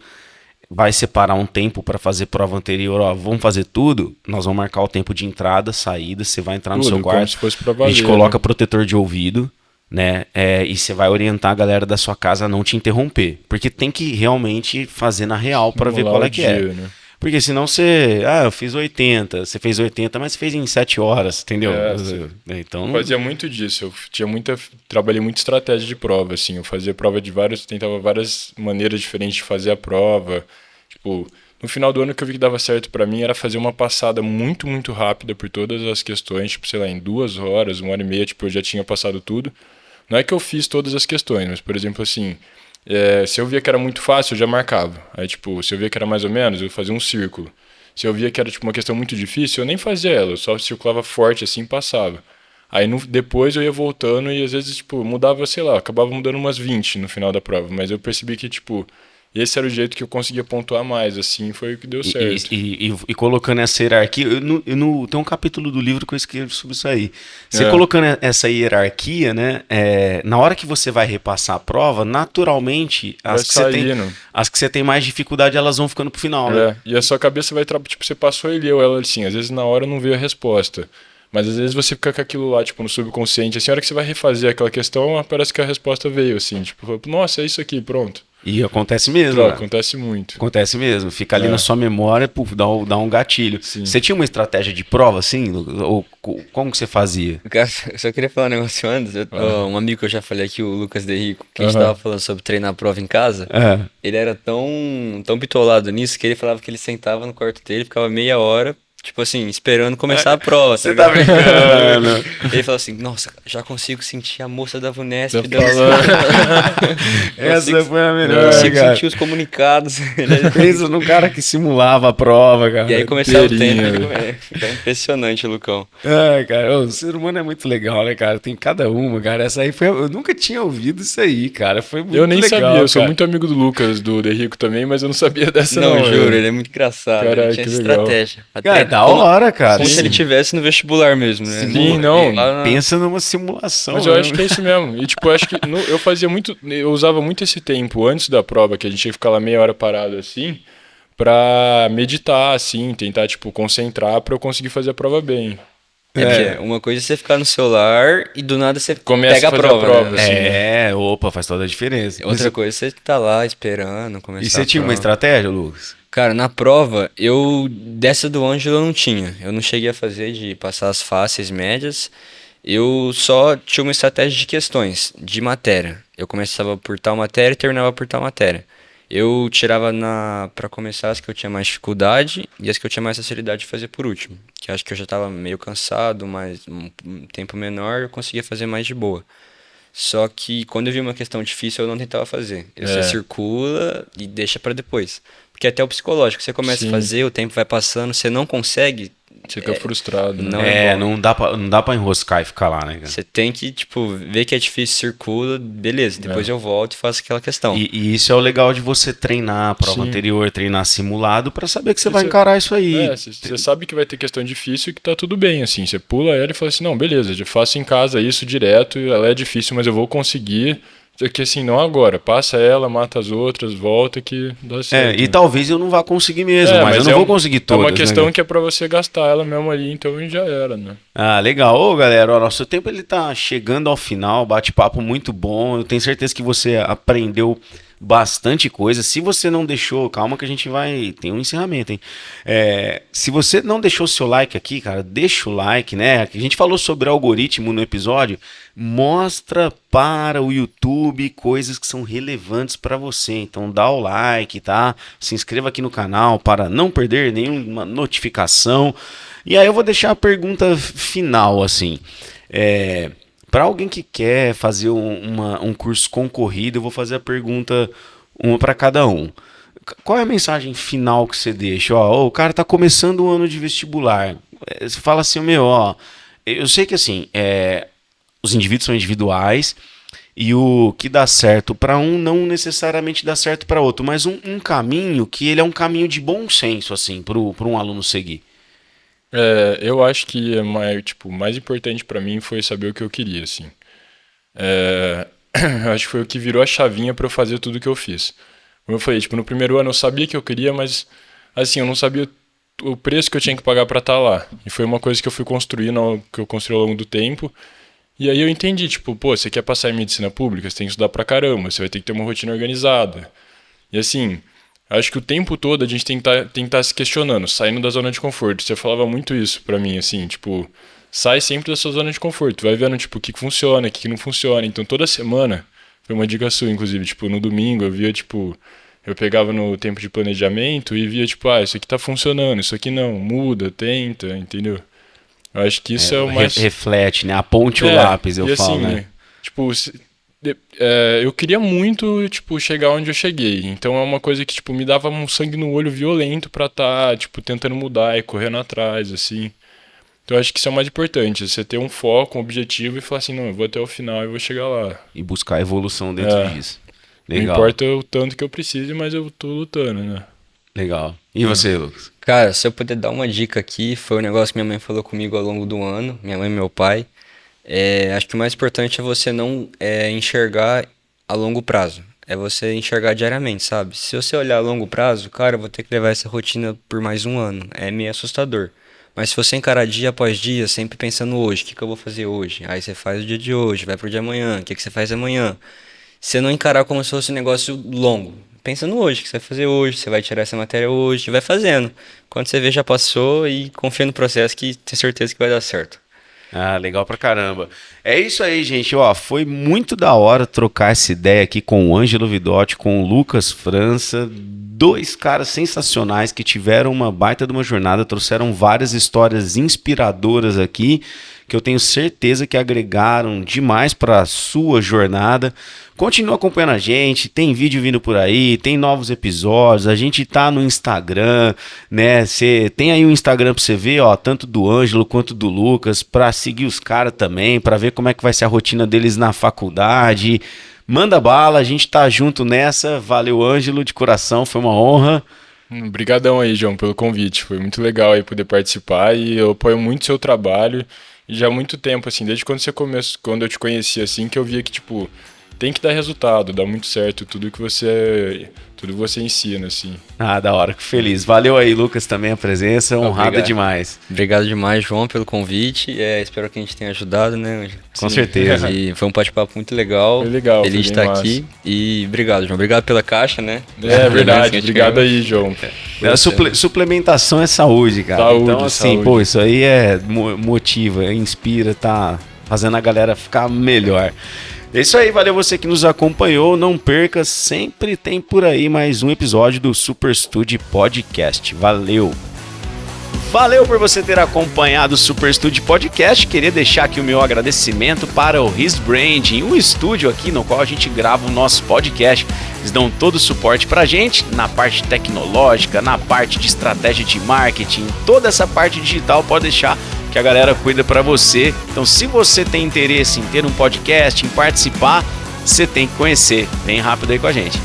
vai separar um tempo para fazer prova anterior, ó, vamos fazer tudo, nós vamos marcar o tempo de entrada, saída, você vai entrar no Tudo, seu como quarto, se fosse pra a gente valer, coloca né? protetor de ouvido, né? E você vai orientar a galera da sua casa a não te interromper, porque tem que realmente fazer na real para ver Simular qual o é que é. dia, né? Porque senão eu fiz 80, você fez 80, mas você fez em 7 horas, entendeu? Então, Fazia muito disso. Trabalhei muita estratégia de prova, assim. Eu fazia prova tentava várias maneiras diferentes de fazer a prova. Tipo, no final do ano, o que eu vi que dava certo pra mim era fazer uma passada muito, muito rápida por todas as questões, tipo, sei lá, em 2 horas, 1 hora e meia, tipo, eu já tinha passado tudo. Não é que eu fiz todas as questões, mas, por exemplo, assim, se eu via que era muito fácil, eu já marcava. Aí, tipo, se eu via que era mais ou menos, eu fazia um círculo. Se eu via que era, tipo, uma questão muito difícil, eu nem fazia ela, eu só circulava forte assim e passava. Aí depois eu ia voltando e às vezes, tipo, mudava, sei lá, acabava mudando umas 20 no final da prova. Mas eu percebi que, tipo, esse era o jeito que eu conseguia pontuar mais, assim, foi o que deu certo. e colocando essa hierarquia, tem um capítulo do livro que eu escrevo sobre isso aí. Você É. colocando essa hierarquia, né? Na hora que você vai repassar a prova, naturalmente, Vai as que você tem, saindo. as que você tem mais dificuldade, elas vão ficando pro final, né? E a sua cabeça vai, tipo, você passou e leu ela assim, às vezes na hora não veio a resposta. Mas às vezes você fica com aquilo lá, tipo, no subconsciente, assim, a hora que você vai refazer aquela questão, parece que a resposta veio, assim, tipo, nossa, é isso aqui, pronto. E acontece mesmo, né? Acontece muito. Acontece mesmo, fica ali na sua memória, puf, dá um gatilho. Sim. Você tinha uma estratégia de prova, assim? Ou como que você fazia? Cara, eu só queria falar um negócio antes. Um amigo que eu já falei aqui, o Lucas Derrico, que a gente tava falando sobre treinar a prova em casa. Ele era tão bitolado nisso que ele falava que ele sentava no quarto dele, ficava meia hora, tipo assim, esperando começar a prova. Você tá brincando? Ele falou assim, nossa, já consigo sentir a moça da Vunesp Tá dançando. Essa foi a melhor, Consigo cara. sentir os comunicados. Pensa num cara que simulava a prova, cara. E aí começava o tempo. Inteirinho, Fica impressionante, Lucão. Cara, o ser humano é muito legal, né, cara? Tem cada uma, cara. Essa aí foi. Eu nunca tinha ouvido isso aí, cara. Foi muito legal. Eu nem sabia, eu sou cara. muito amigo do Lucas, do Derrico também, mas eu não sabia dessa Não, juro, eu. ele é muito engraçado. Caraca, Ele tinha que essa legal. estratégia. Cara, da hora, cara. Como se ele tivesse no vestibular mesmo, né? Sim, não. Lá na- Pensa numa simulação. Mas eu né? acho que é isso mesmo. E tipo, eu acho que eu fazia muito. Eu usava muito esse tempo antes da prova, que a gente ia ficar lá meia hora parado assim, pra meditar, assim, tentar, tipo, concentrar pra eu conseguir fazer a prova bem. Porque uma coisa é você ficar no celular e do nada você Começa pega a fazer a prova, prova, né? assim. Opa, faz toda a diferença. Outra coisa é você tá lá esperando começar E você a tinha uma prova. estratégia, Lucas? Cara, na prova, dessa do Ângelo eu não tinha. Eu não cheguei a fazer de passar as fáceis, médias. Eu só tinha uma estratégia de questões, de matéria. Eu começava por tal matéria e terminava por tal matéria. Eu tirava pra começar as que eu tinha mais dificuldade e as que eu tinha mais facilidade de fazer por último. Que eu acho que eu já estava meio cansado, mas um tempo menor eu conseguia fazer mais de boa. Só que quando eu vi uma questão difícil eu não tentava fazer. Você circula e deixa pra depois. Porque até o psicológico, você começa a fazer, o tempo vai passando, você não consegue. Você fica frustrado, né? não é bom. Não dá pra enroscar e ficar lá, né, cara? Você tem que, tipo, ver que é difícil, circula, beleza. Depois eu volto e faço aquela questão. E isso é o legal de você treinar a prova Sim. anterior, treinar simulado, pra saber que você vai Você- encarar isso aí. Você sabe que vai ter questão difícil e que tá tudo bem, assim. Você pula ela e fala assim, não, beleza, eu faço em casa isso direto, ela é difícil, mas eu vou conseguir. Que assim, não agora. Passa ela, mata as outras, volta que dá certo. E né? talvez eu não vá conseguir mesmo, mas eu não vou conseguir todas. É uma questão né? que é pra você gastar ela mesmo ali, então já era, né? Ah, legal. Ô, galera, o nosso tempo ele tá chegando ao final, bate-papo muito bom. Eu tenho certeza que você aprendeu bastante coisa. Se você não deixou, calma que a gente vai, tem um encerramento, hein? Se você não deixou o seu like aqui, cara, deixa o like, né? A gente falou sobre algoritmo no episódio, mostra para o YouTube coisas que são relevantes para você. Então dá o like, tá? Se inscreva aqui no canal para não perder nenhuma notificação. E aí eu vou deixar a pergunta final, assim. Para alguém que quer fazer um curso concorrido, eu vou fazer a pergunta uma para cada um. Qual é a mensagem final que você deixa? O cara tá começando o ano de vestibular. Você fala assim, eu sei que assim, os indivíduos são individuais e o que dá certo para um não necessariamente dá certo para outro, mas um caminho que ele é um caminho de bom senso assim, para um aluno seguir. Eu acho que mais importante pra mim foi saber o que eu queria, assim. Eu acho que foi o que virou a chavinha pra eu fazer tudo que eu fiz. Como eu falei, no primeiro ano eu sabia que eu queria, mas assim, eu não sabia o preço que eu tinha que pagar pra estar lá. E foi uma coisa que eu fui construindo, que eu construí ao longo do tempo. E aí eu entendi, você quer passar em medicina pública, você tem que estudar pra caramba, você vai ter que ter uma rotina organizada. E assim, acho que o tempo todo a gente tem que estar se questionando, saindo da zona de conforto. Você falava muito isso pra mim, assim, sai sempre da sua zona de conforto. Vai vendo, o que funciona, o que não funciona. Então, toda semana, foi uma dica sua, inclusive, no domingo, eu via, eu pegava no tempo de planejamento e via, isso aqui tá funcionando, isso aqui não, muda, tenta, entendeu? Eu acho que isso é o mais... Reflete, né? Aponte o lápis, eu falo, assim, né? Eu queria muito, chegar onde eu cheguei. Então é uma coisa que, me dava um sangue no olho violento pra estar, tentando mudar e correndo atrás, assim. Então eu acho que isso é o mais importante, você ter um foco, um objetivo e falar assim, não, eu vou até o final e vou chegar lá. E buscar evolução dentro disso. Legal. Não importa o tanto que eu precise, mas eu tô lutando, né? Legal. E você, Lucas? Cara, se eu puder dar uma dica aqui, foi um negócio que minha mãe falou comigo ao longo do ano, minha mãe e meu pai. Acho que o mais importante é você não enxergar a longo prazo. É você enxergar diariamente, sabe? Se você olhar a longo prazo, cara, eu vou ter que levar essa rotina por mais um ano. É meio assustador. Mas se você encarar dia após dia, sempre pensando hoje, o que eu vou fazer hoje? Aí você faz o dia de hoje, vai pro dia de amanhã, o que você faz amanhã? Você não encarar como se fosse um negócio longo. Pensa no hoje, o que você vai fazer hoje, você vai tirar essa matéria hoje, vai fazendo. Quando você vê, já passou e confia no processo que tem certeza que vai dar certo. Ah, legal pra caramba. É isso aí, gente. Foi muito da hora trocar essa ideia aqui com o Ângelo Vidotti, com o Lucas França. Dois caras sensacionais que tiveram uma baita de uma jornada, trouxeram várias histórias inspiradoras aqui, que eu tenho certeza que agregaram demais para a sua jornada. Continua acompanhando a gente, tem vídeo vindo por aí, tem novos episódios, a gente tá no Instagram, né? Você tem aí o Instagram pra você ver, tanto do Ângelo quanto do Lucas, pra seguir os caras também, pra ver como é que vai ser a rotina deles na faculdade. Manda bala, a gente tá junto nessa. Valeu, Ângelo, de coração, foi uma honra. Obrigadão aí, João, pelo convite. Foi muito legal aí poder participar e eu apoio muito o seu trabalho. E já há muito tempo, assim, desde quando quando eu te conheci, assim, que eu via que, tem que dar resultado, dá muito certo tudo que você ensina, assim. Ah, da hora, que feliz. Valeu aí, Lucas, também a presença, honrada demais. Obrigado demais, João, pelo convite. Espero que a gente tenha ajudado, né? Com certeza. E foi um bate-papo muito legal. Foi legal. Feliz de estar aqui. E obrigado, João. Obrigado pela caixa, né? É verdade. Obrigado aí, João. Suplementação é saúde, cara. Saúde, então, assim, saúde. Isso aí motiva, inspira, tá fazendo a galera ficar melhor. É isso aí, valeu você que nos acompanhou, não perca, sempre tem por aí mais um episódio do Super Studio Podcast, valeu! Valeu por você ter acompanhado o Super Studio Podcast, queria deixar aqui o meu agradecimento para o His Branding, um estúdio aqui no qual a gente grava o nosso podcast, eles dão todo o suporte pra gente, na parte tecnológica, na parte de estratégia de marketing, toda essa parte digital pode deixar que a galera cuida para você. Então, se você tem interesse em ter um podcast, em participar, você tem que conhecer. Vem rápido aí com a gente.